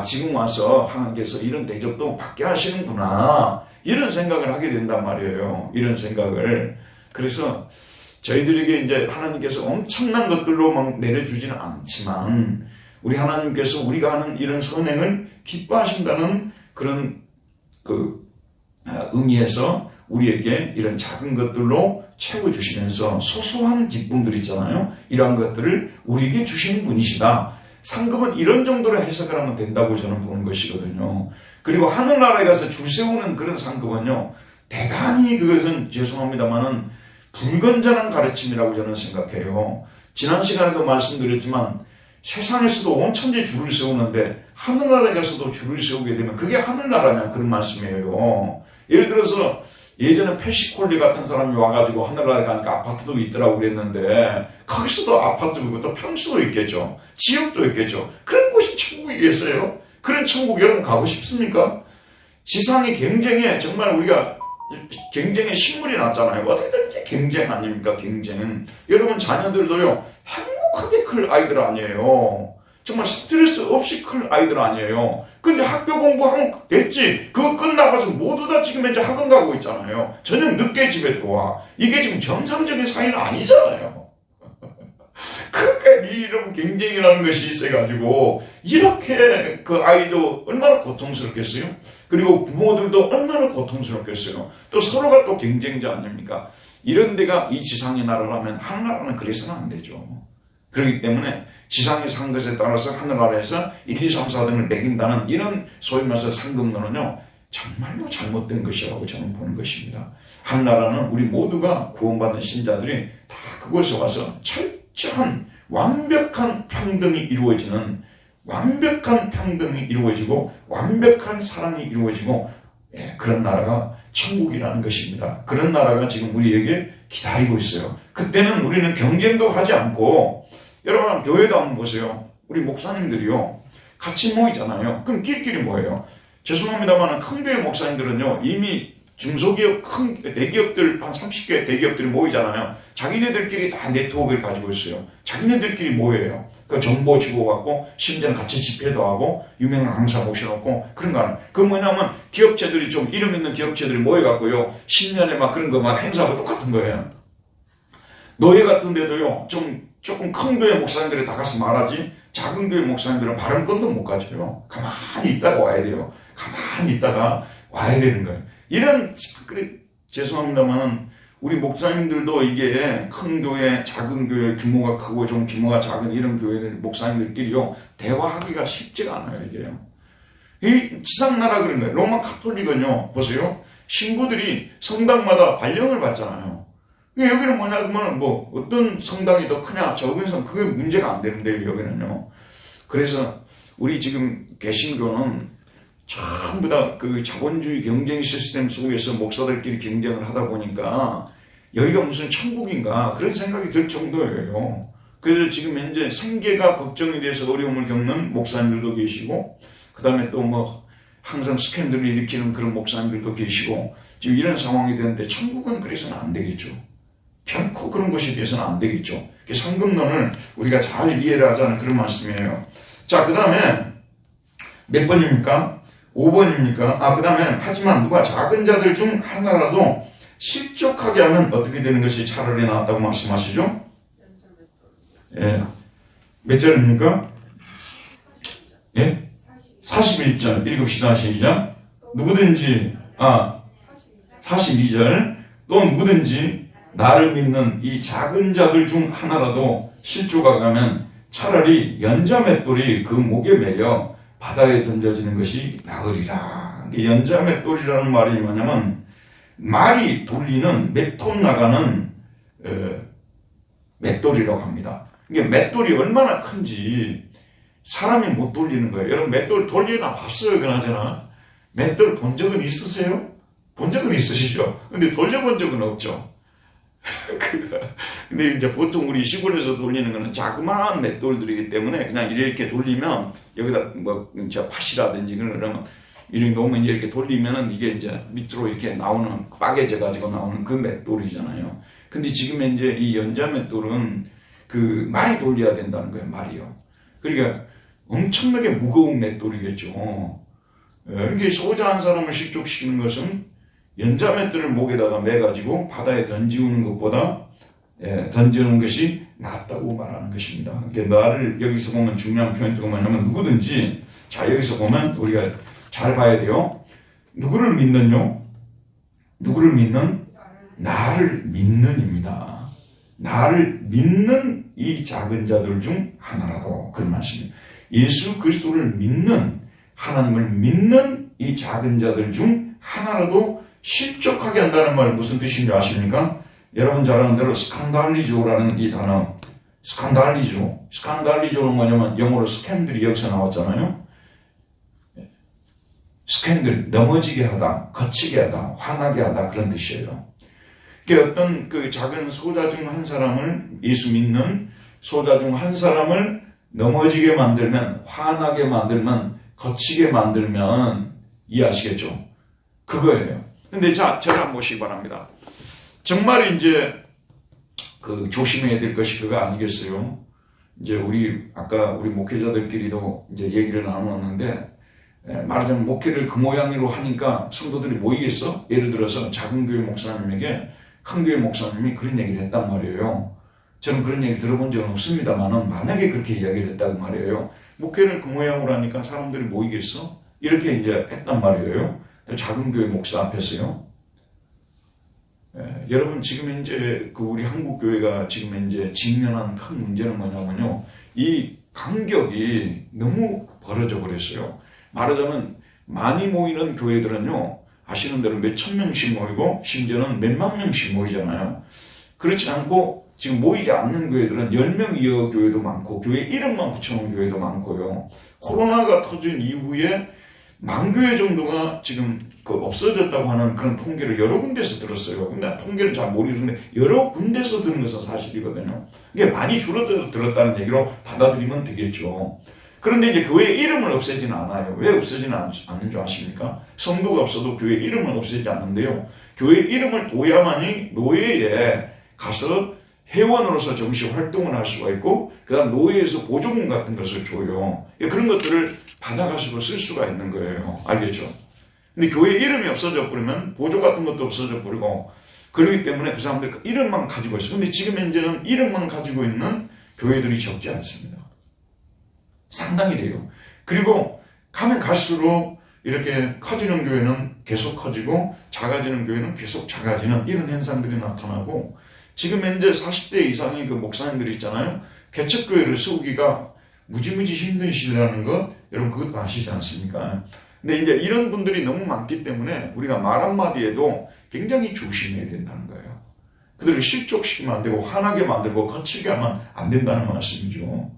S1: 지금 와서 하나님께서 이런 대접도 받게 하시는구나, 이런 생각을 하게 된단 말이에요. 이런 생각을. 그래서 저희들에게 이제 하나님께서 엄청난 것들로 막 내려주지는 않지만, 우리 하나님께서 우리가 하는 이런 선행을 기뻐하신다는 그런 의미에서 우리에게 이런 작은 것들로 채워주시면서 소소한 기쁨들 있잖아요. 이러한 것들을 우리에게 주시는 분이시다. 상급은 이런 정도로 해석을 하면 된다고 저는 보는 것이거든요. 그리고 하늘나라에 가서 줄 세우는 그런 상급은요, 대단히 그것은 죄송합니다만은 불건전한 가르침이라고 저는 생각해요. 지난 시간에도 말씀드렸지만 세상에서도 온 천지 줄을 세우는데 하늘나라에 가서도 줄을 세우게 되면 그게 하늘나라냐, 그런 말씀이에요. 예를 들어서 예전에 패시콜리 같은 사람이 와가지고 하늘나라에 가니까 아파트도 있더라고 그랬는데, 거기서도 아파트고 또 평수도 있겠죠. 지역도 있겠죠. 그런 곳이 천국이겠어요? 그런 천국 여러분 가고 싶습니까? 지상의 경쟁에 정말 우리가 경쟁의 식물이 났잖아요. 어떻게든 경쟁 아닙니까? 경쟁. 여러분 자녀들도요, 행복하게 클 아이들 아니에요. 정말 스트레스 없이 클 아이들 아니에요. 근데 학교 공부하면 됐지. 그거 끝나가서 모두 다 지금 이제 학원 가고 있잖아요. 저녁 늦게 집에 들어와. 이게 지금 정상적인 사회는 아니잖아요. 그러니까 이런 경쟁이라는 것이 있어가지고 이렇게 그 아이도 얼마나 고통스럽겠어요? 그리고 부모들도 얼마나 고통스럽겠어요? 또 서로가 또 경쟁자 아닙니까? 이런 데가 이 지상의 나라라면 하늘나라는 그래서는 안 되죠. 그렇기 때문에 지상에서 한 것에 따라서 하늘나라에서 1, 2, 3, 4등을 매긴다는 이런 소위 말해서 상급론은요, 정말로 잘못된 것이라고 저는 보는 것입니다. 하늘나라는 우리 모두가 구원받은 신자들이 다 그곳에 와서 철저한 완벽한 평등이 이루어지는, 완벽한 평등이 이루어지고 완벽한 사랑이 이루어지고, 그런 나라가 천국이라는 것입니다. 그런 나라가 지금 우리에게 기다리고 있어요. 그때는 우리는 경쟁도 하지 않고, 여러분 교회도 한번 보세요. 우리 목사님들이요, 같이 모이잖아요. 그럼 끼리끼리 모여요. 죄송합니다만 큰 교회 목사님들은요, 이미 중소기업, 대기업들 한 30개 대기업들이 모이잖아요. 자기네들끼리 다 네트워크를 가지고 있어요. 자기네들끼리 모여요. 그 정보 주고받고, 심지어는 같이 집회도 하고, 유명한 강사 모셔놓고, 그런 거 하는. 그 뭐냐면, 기업체들이 좀 이름 있는 기업체들이 모여갖고요, 10년에 막 그런 거 막 행사하고 똑같은 거예요. 노예 같은 데도요, 조금 큰 교회 목사님들이 다 가서 말하지, 작은 교회 목사님들은 발언권도 못 가져요. 가만히 있다가 와야 돼요. 가만히 있다가 와야 되는 거예요. 이런, 죄송합니다만은, 우리 목사님들도 이게 큰 교회, 작은 교회, 규모가 크고 좀 규모가 작은 이런 교회들, 목사님들끼리요, 대화하기가 쉽지가 않아요, 이게요. 이 지상나라 그런 거예요. 로마 카톨릭은요, 보세요. 신부들이 성당마다 발령을 받잖아요. 여기는 뭐냐 그러면 뭐 어떤 성당이 더 크냐 적은 성 그게 문제가 안 되는데요. 여기는요. 그래서 우리 지금 개신교는 전부 다 그 자본주의 경쟁 시스템 속에서 목사들끼리 경쟁을 하다 보니까 여기가 무슨 천국인가 그런 생각이 들 정도예요. 그래서 지금 현재 생계가 걱정이 돼서 어려움을 겪는 목사님들도 계시고 그 다음에 또 뭐 항상 스캔들을 일으키는 그런 목사님들도 계시고 지금 이런 상황이 되는데 천국은 그래서는 안 되겠죠. 결코 그런 것에 대해서는 안 되겠죠. 상금론을 우리가 잘 이해를 하자는 그런 말씀이에요. 자, 그 다음에 몇 번입니까? 5번입니까? 그 다음에 하지만 누가 작은 자들 중 하나라도 실족하게 하면 어떻게 되는 것이 차라리 낫다고 말씀하시죠? 예. 몇 절입니까? 예? 41절 읽읍시다. 시작. 누구든지 42절 또 누구든지 나를 믿는 이 작은 자들 중 하나라도 실족하가면 차라리 연자 맷돌이 그 목에 매여 바다에 던져지는 것이 나으리라. 연자 맷돌이라는 말이 뭐냐면 말이 돌리는 몇 톤 나가는 맷돌이라고 합니다. 이게 맷돌이 얼마나 큰지 사람이 못 돌리는 거예요. 여러분 맷돌 돌리나 봤어요, 그나저나. 맷돌 본 적은 있으세요? 본 적은 있으시죠? 근데 돌려본 적은 없죠. 근데 이제 보통 우리 시골에서 돌리는 거는 자그마한 맷돌들이기 때문에 그냥 이렇게 돌리면 여기다 뭐 팥이라든지 그러면 이렇게 놓으면 이제 이렇게 돌리면은 이게 이제 밑으로 이렇게 나오는 빠개져 가지고 나오는 그 맷돌이잖아요. 근데 지금 이제 이 연자 맷돌은 그 많이 돌려야 된다는 거예요, 말이요. 그러니까 엄청나게 무거운 맷돌이겠죠. 이렇게 소자 한 사람을 실족시키는 것은 연자 맷돌을 목에다가 매가지고 바다에 던지우는 것보다 던지는 것이 낫다고 말하는 것입니다. 그러니까 나를 여기서 보면 중요한 표현이 뭐냐면 누구든지 자 여기서 보면 우리가 잘 봐야 돼요. 누구를 믿는요? 누구를 믿는? 나를 믿는입니다. 나를 믿는 이 작은 자들 중 하나라도 그런 말씀입니다. 예수 그리스도를 믿는 하나님을 믿는 이 작은 자들 중 하나라도 실족하게 한다는 말 무슨 뜻인지 아십니까? 여러분 잘 아는 대로 스칸달리조라는 이 단어 스칸달리조는 뭐냐면 영어로 스캔들이 여기서 나왔잖아요. 스캔들 넘어지게 하다, 거치게 하다, 화나게 하다 그런 뜻이에요. 어떤 그 작은 소자 중 한 사람을 예수 믿는 소자 중 한 사람을 넘어지게 만들면 화나게 만들면 거치게 만들면 이해하시겠죠? 그거예요. 근데 자, 저를 한번 보시기 바랍니다. 정말 이제 그 조심해야 될 것이 그거 아니겠어요? 이제 아까 우리 목회자들끼리도 이제 얘기를 나누었는데, 말하자면 목회를 그 모양으로 하니까 성도들이 모이겠어? 예를 들어서 작은 교회 목사님에게 큰 교회 목사님이 그런 얘기를 했단 말이에요. 저는 그런 얘기 들어본 적은 없습니다만은 만약에 그렇게 이야기를 했다고 말이에요. 목회를 그 모양으로 하니까 사람들이 모이겠어? 이렇게 이제 했단 말이에요. 작은 교회 목사 앞에서요. 여러분 지금 이제 그 우리 한국 교회가 지금 이제 직면한 큰 문제는 뭐냐면요. 이 간격이 너무 벌어져 버렸어요. 말하자면 많이 모이는 교회들은요. 아시는 대로 몇천 명씩 모이고 심지어는 몇만 명씩 모이잖아요. 그렇지 않고 지금 모이지 않는 교회들은 10명 이하 교회도 많고 교회 이름만 붙여놓은 교회도 많고요. 코로나가 터진 이후에 만 교회 정도가 지금 없어졌다고 하는 그런 통계를 여러 군데서 들었어요. 근데 통계를 잘 모르겠는데 여러 군데서 들은 것은 사실이거든요. 이게 많이 줄어들었다는 얘기로 받아들이면 되겠죠. 그런데 이제 교회 이름을 없애지는 않아요. 왜 없애지는 않는 줄 아십니까? 성도가 없어도 교회 이름은 없애지 않는데요. 교회 이름을 둬야만이 노예에 가서 회원으로서 정식 활동을 할 수가 있고 그 다음 노예에서 보조금 같은 것을 줘요. 그런 것들을 받아가지고 쓸 수가 있는 거예요. 알겠죠? 근데 교회 이름이 없어져 버리면 보조 같은 것도 없어져 버리고 그렇기 때문에 그 사람들 이름만 가지고 있어요. 근데 지금 현재는 이름만 가지고 있는 교회들이 적지 않습니다. 상당히 돼요. 그리고 가면 갈수록 이렇게 커지는 교회는 계속 커지고 작아지는 교회는 계속 작아지는 이런 현상들이 나타나고 지금 현재 40대 이상의 그 목사님들이 있잖아요. 개척교회를 세우기가 무지무지 힘든 시대라는 것 여러분 그것도 아시지 않습니까? 근데 이제 이런 분들이 너무 많기 때문에 우리가 말 한마디에도 굉장히 조심해야 된다는 거예요. 그들을 실족시키면 안 되고 화나게 만들고 거칠게 하면 안 된다는 말씀이죠.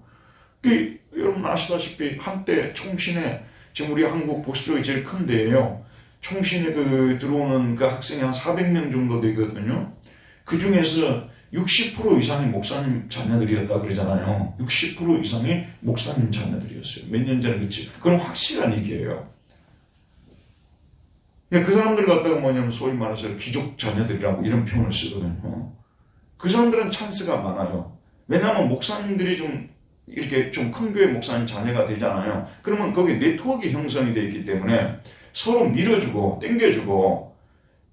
S1: 여러분 아시다시피 한때 총신에, 지금 우리 한국 보수 쪽이 제일 큰 데예요. 총신에 들어오는 그 학생이 한 400명 정도 되거든요. 그 중에서 60% 이상이 목사님 자녀들이었다 그러잖아요. 60% 이상이 목사님 자녀들이었어요. 몇 년 전에 그치. 그건 확실한 얘기예요. 그 사람들 갖다가 뭐냐면 소위 말해서 귀족 자녀들이라고 이런 표현을 쓰거든요. 그 사람들은 찬스가 많아요. 왜냐하면 목사님들이 좀 이렇게 좀 큰 교회 목사님 자녀가 되잖아요. 그러면 거기 네트워크 형성이 되어 있기 때문에 서로 밀어주고 땡겨주고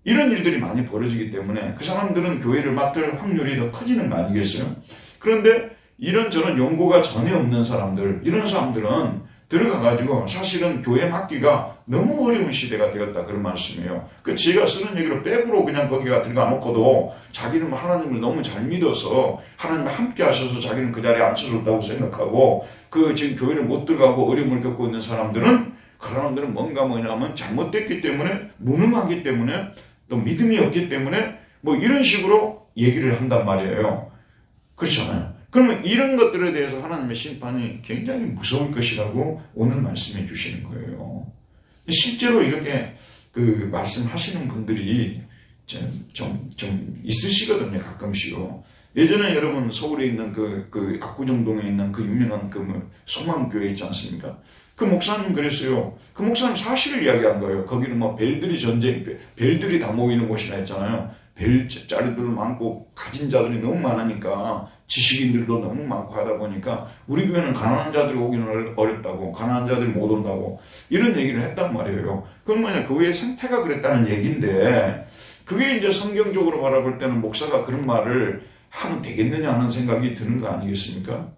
S1: 이런 일들이 많이 벌어지기 때문에 그 사람들은 교회를 맡을 확률이 더 커지는 거 아니겠어요? 그런데 이런저런 연고가 전혀 없는 사람들, 이런 사람들은 들어가가지고 사실은 교회 맡기가 너무 어려운 시대가 되었다 그런 말씀이에요. 지가 쓰는 얘기로 백으로 그냥 거기가 들어가 놓고도 자기는 하나님을 너무 잘 믿어서 하나님 함께 하셔서 자기는 그 자리에 안쓰럽다고 생각하고 지금 교회를 못 들어가고 어려움을 겪고 있는 사람들은 그 사람들은 뭔가 뭐냐면 잘못됐기 때문에 무능하기 때문에 또 믿음이 없기 때문에 뭐 이런 식으로 얘기를 한단 말이에요. 그렇잖아요. 그러면 이런 것들에 대해서 하나님의 심판이 굉장히 무서울 것이라고 오늘 말씀해 주시는 거예요. 실제로 이렇게 말씀하시는 분들이 좀 있으시거든요, 가끔씩요. 예전에 여러분 서울에 있는 압구정동에 있는 그 유명한 소망교회 있지 않습니까? 그 목사님 그랬어요. 그 목사님 사실을 이야기한 거예요. 거기는 뭐 벨들이 다 모이는 곳이라 했잖아요. 벨자리들 많고 가진 자들이 너무 많으니까 지식인들도 너무 많고 하다 보니까 우리 교회는 가난한 자들이 오기는 어렵다고, 가난한 자들이 못 온다고 이런 얘기를 했단 말이에요. 그건 뭐냐, 교회의 생태가 그랬다는 얘기인데 그게 이제 성경적으로 바라볼 때는 목사가 그런 말을 하면 되겠느냐 하는 생각이 드는 거 아니겠습니까?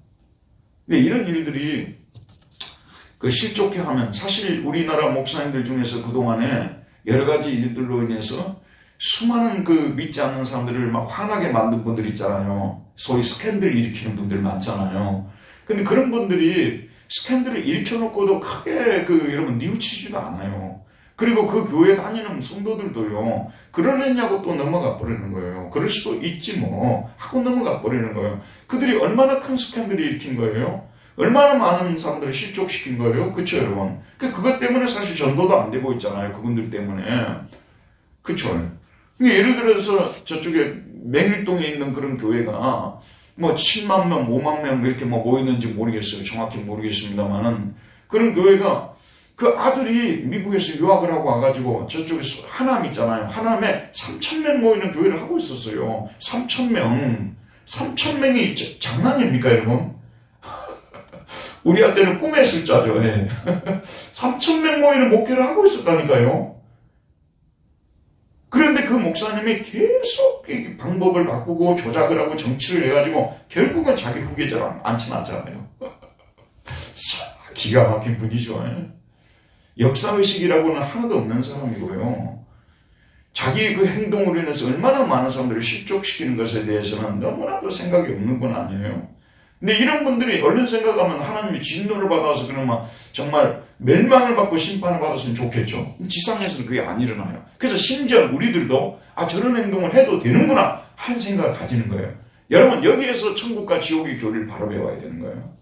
S1: 근데 이런 일들이 실족해 하면 사실 우리나라 목사님들 중에서 그동안에 여러 가지 일들로 인해서 수많은 믿지 않는 사람들을 막 화나게 만든 분들 있잖아요. 소위 스캔들을 일으키는 분들 많잖아요. 근데 그런 분들이 스캔들을 일으켜놓고도 크게 여러분 뉘우치지도 않아요. 그리고 그 교회 다니는 성도들도요, 그러려냐고 또 넘어가 버리는 거예요. 그럴 수도 있지 뭐 하고 넘어가 버리는 거예요. 그들이 얼마나 큰 스캔들을 일으킨 거예요? 얼마나 많은 사람들을 실족시킨 거예요? 그쵸 여러분? 그것 때문에 사실 전도도 안 되고 있잖아요. 그분들 때문에. 그쵸? 예를 들어서 저쪽에 맹일동에 있는 그런 교회가 뭐 7만 명, 5만 명 이렇게 모이는지 모르겠어요. 정확히 모르겠습니다만은 그런 교회가 그 아들이 미국에서 유학을 하고 와가지고 저쪽에 하남 있잖아요. 하남에 3,000명 모이는 교회를 하고 있었어요. 3,000명. 3,000명이 장난입니까 여러분? 우리한테는 꿈의 숫자죠. 3,000명 모이는 목회를 하고 있었다니까요. 그런데 그 목사님이 계속 방법을 바꾸고 조작을 하고 정치를 해가지고 결국은 자기 후계자랑 앉혀놨잖아요. 기가 막힌 분이죠. 역사의식이라고는 하나도 없는 사람이고요. 자기 그 행동으로 인해서 얼마나 많은 사람들을 실족시키는 것에 대해서는 너무나도 생각이 없는 분 아니에요. 근데 이런 분들이 얼른 생각하면 하나님이 진노를 받아서 그러면 정말 멸망을 받고 심판을 받았으면 좋겠죠. 지상에서는 그게 안 일어나요. 그래서 심지어 우리들도 저런 행동을 해도 되는구나 하는 생각을 가지는 거예요. 여러분 여기에서 천국과 지옥의 교리를 바로 배워야 되는 거예요.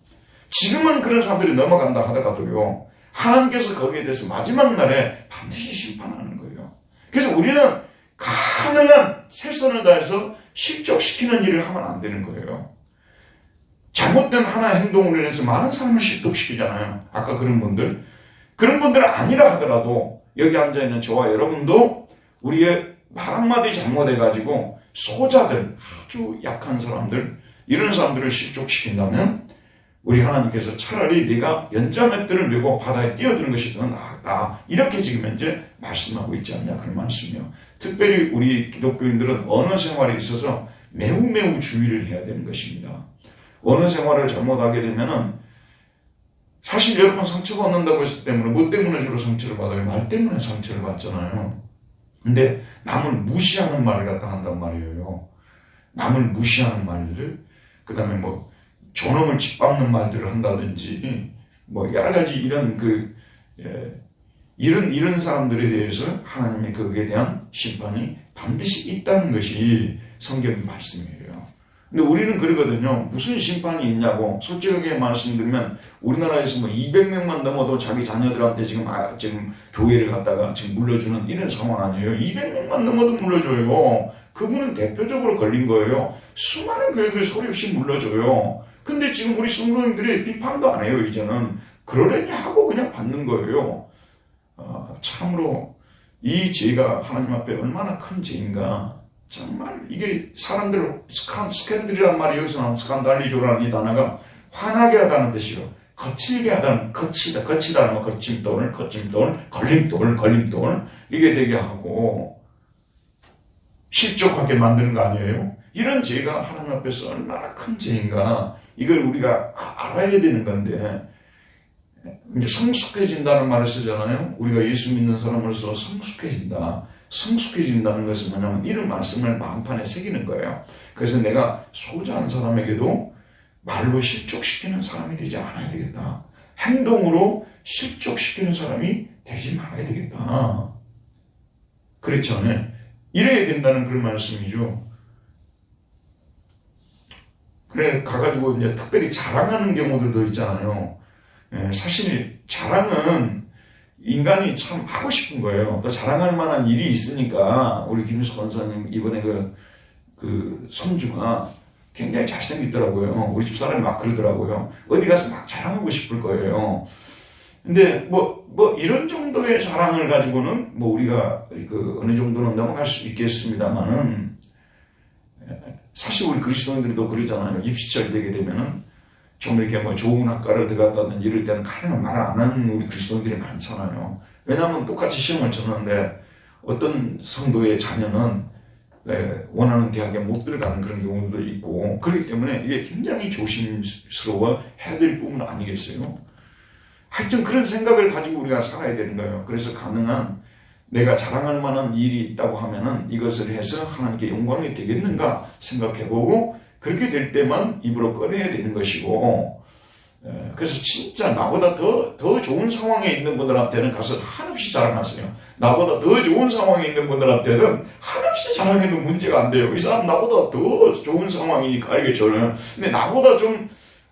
S1: 지금은 그런 사람들이 넘어간다 하더라도요, 하나님께서 거기에 대해서 마지막 날에 반드시 심판하는 거예요. 그래서 우리는 가능한 최선을 다해서 실족시키는 일을 하면 안 되는 거예요. 잘못된 하나의 행동으로 인해서 많은 사람을 실족시키잖아요. 아까 그런 분들은 아니라 하더라도 여기 앉아있는 저와 여러분도 우리의 말 한마디 잘못해가지고 소자들, 아주 약한 사람들, 이런 사람들을 실족시킨다면 우리 하나님께서 차라리 네가 연자맷들을 메고 바다에 뛰어드는 것이 더 낫다, 이렇게 지금 현재 말씀하고 있지 않냐 그런 말씀이요. 특별히 우리 기독교인들은 언어 생활에 있어서 매우 주의를 해야 되는 것입니다. 언어 생활을 잘못하게 되면은 사실 여러분 상처 받는다고 했을 때문에 뭐 때문에 주로 상처를 받아요? 말 때문에 상처를 받잖아요. 근데 남을 무시하는 말을 갖다 한단 말이에요. 남을 무시하는 말들을, 그 다음에 뭐 존엄을 짓밟는 말들을 한다든지 뭐 여러 가지 이런 이런 사람들에 대해서 하나님의 그에 대한 심판이 반드시 있다는 것이 성경의 말씀이에요. 근데 우리는 그러거든요. 무슨 심판이 있냐고 솔직하게 말씀드리면 우리나라에서 뭐 200명만 넘어도 자기 자녀들한테 지금 교회를 갖다가 지금 물려주는 이런 상황 아니에요. 200명만 넘어도 물려줘요. 그분은 대표적으로 걸린 거예요. 수많은 교회들 소리 없이 물려줘요. 근데 지금 우리 성도님들이 비판도 안 해요. 이제는 그러려니 하고 그냥 받는 거예요. 참으로 이 죄가 하나님 앞에 얼마나 큰 죄인가. 정말 이게 사람들 스캔들이란 말이 여기서 나온 스칸달리조라는 이 단어가 화나게 하다는 뜻이요. 거칠게 하다는 거치다는 거 거침돌, 걸림돌 이게 되게 하고 실족하게 만드는 거 아니에요? 이런 죄가 하나님 앞에서 얼마나 큰 죄인가 이걸 우리가 알아야 되는 건데 이제 성숙해진다는 말을 쓰잖아요. 우리가 예수 믿는 사람으로서 성숙해진다는 것은 뭐냐면 이런 말씀을 마음판에 새기는 거예요. 그래서 내가 소자한 사람에게도 말로 실족시키는 사람이 되지 않아야 되겠다. 행동으로 실족시키는 사람이 되지 말아야 되겠다. 그렇지 않아요? 이래야 된다는 그런 말씀이죠. 그래 가가지고 이제 특별히 자랑하는 경우들도 있잖아요. 사실 자랑은 인간이 참 하고 싶은 거예요. 또 자랑할 만한 일이 있으니까 우리 김수석 권사님 이번에 그 손주가 굉장히 잘생겼더라고요. 우리 집 사람이 막 그러더라고요. 어디 가서 막 자랑하고 싶을 거예요. 근데 뭐 이런 정도의 자랑을 가지고는 뭐 우리가 어느 정도는 넘어갈 수 있겠습니다만은 사실 우리 그리스도인들도 그러잖아요. 입시철 되게 되면은 좀 이렇게 뭐 좋은 학과를 들어갔다든지 이럴 때는 가능한 말 안 하는 우리 그리스도인들이 많잖아요. 왜냐하면 똑같이 시험을 쳤는데 어떤 성도의 자녀는 원하는 대학에 못 들어가는 그런 경우도 있고 그렇기 때문에 이게 굉장히 조심스러워 해야 될 부분 아니겠어요? 하여튼 그런 생각을 가지고 우리가 살아야 되는 거예요. 그래서 가능한 내가 자랑할 만한 일이 있다고 하면은 이것을 해서 하나님께 영광이 되겠는가 생각해보고 그렇게 될 때만 입으로 꺼내야 되는 것이고 그래서 진짜 나보다 더 좋은 상황에 있는 분들한테는 가서 한없이 자랑하세요. 나보다 더 좋은 상황에 있는 분들한테는 한없이 자랑해도 문제가 안 돼요. 이 사람 나보다 더 좋은 상황이니까 알겠죠. 근데 나보다 좀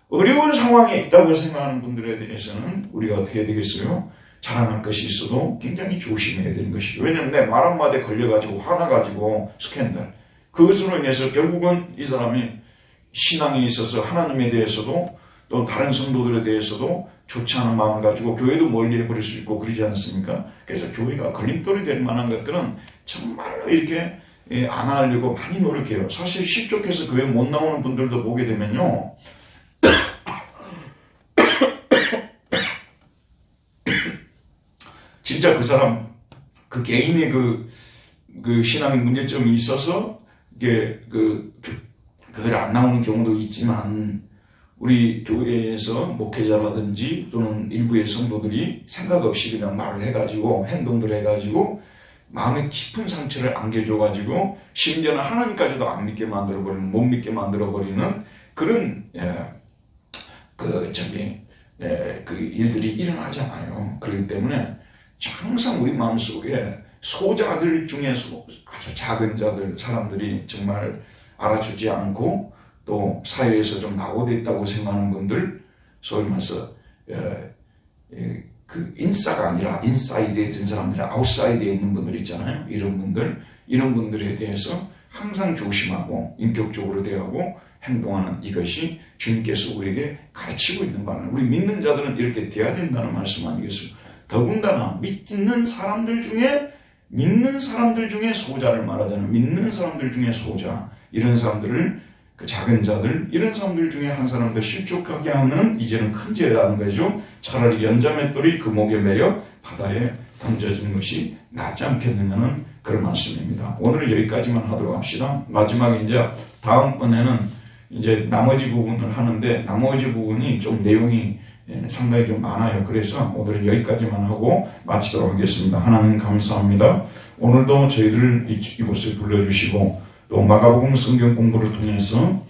S1: 어려운 상황에 있다고 생각하는 분들에 대해서는 우리가 어떻게 해야 되겠어요? 자랑할 것이 있어도 굉장히 조심해야 되는 것이죠. 왜냐하면 내 말 한마디에 걸려가지고 화나가지고 스캔들 그것으로 인해서 결국은 이 사람이 신앙에 있어서 하나님에 대해서도 또 다른 성도들에 대해서도 좋지 않은 마음을 가지고 교회도 멀리 해버릴 수 있고 그러지 않습니까? 그래서 교회가 걸림돌이 될 만한 것들은 정말로 이렇게 안 하려고 많이 노력해요. 사실 실족해서 교회 못 나오는 분들도 보게 되면요. 진짜 그 사람, 그 개인의 그 신앙의 문제점이 있어서 이게 교회를 안 나오는 경우도 있지만 우리 교회에서 목회자라든지 또는 일부의 성도들이 생각 없이 그냥 말을 해가지고 행동들 해가지고 마음에 깊은 상처를 안겨줘가지고 심지어는 하나님까지도 안 믿게 만들어버리는 못 믿게 만들어버리는 그런 그 일들이 일어나잖아요. 그렇기 때문에 항상 우리 마음속에 소자들 중에서 아주 작은 자들 사람들이 정말 알아주지 않고 또 사회에서 좀 낙오되어 있다고 생각하는 분들 소위 말해서 그 인싸가 아니라 인사이드에 든 사람들이 아웃사이드에 있는 분들 있잖아요. 이런 분들에 대해서 항상 조심하고 인격적으로 대하고 행동하는 이것이 주님께서 우리에게 가르치고 있는 바는 우리 믿는 자들은 이렇게 돼야 된다는 말씀 아니겠어요? 더군다나 믿는 사람들 중에 소자를 말하자면 믿는 사람들 중에 소자 이런 사람들을 그 작은 자들 이런 사람들 중에 한 사람 더 실족하게 하는 이제는 큰 죄라는 거죠. 차라리 연자맷돌이 그 목에 매여 바다에 던져지는 것이 낫지 않겠느냐는 그런 말씀입니다. 오늘은 여기까지만 하도록 합시다. 마지막에 이제 다음번에는 이제 나머지 부분을 하는데 나머지 부분이 좀 내용이 상당히 좀 많아요. 그래서 오늘은 여기까지만 하고 마치도록 하겠습니다. 하나님 감사합니다. 오늘도 저희를 이곳에 불러주시고 또 마가복음 성경 공부를 통해서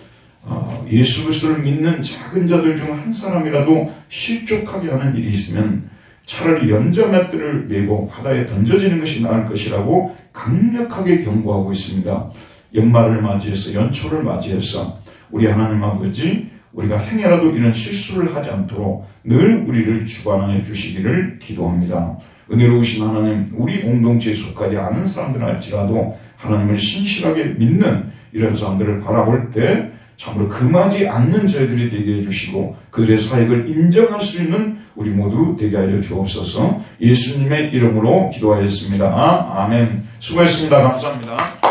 S1: 예수 그리스도를 믿는 작은 자들 중 한 사람이라도 실족하게 하는 일이 있으면 차라리 연자맷들을 메고 바다에 던져지는 것이 나을 것이라고 강력하게 경고하고 있습니다. 연말을 맞이해서 연초를 맞이해서 우리 하나님 아버지 우리가 행여라도 이런 실수를 하지 않도록 늘 우리를 주관하여 주시기를 기도합니다. 은혜로우신 하나님, 우리 공동체에 속하지 않은 사람들 할지라도 하나님을 신실하게 믿는 이런 사람들을 바라볼 때 참으로 금하지 않는 저희들이 되게 해주시고 그들의 사역을 인정할 수 있는 우리 모두 되게 하여 주옵소서. 예수님의 이름으로 기도하였습니다. 아멘. 수고했습니다. 감사합니다.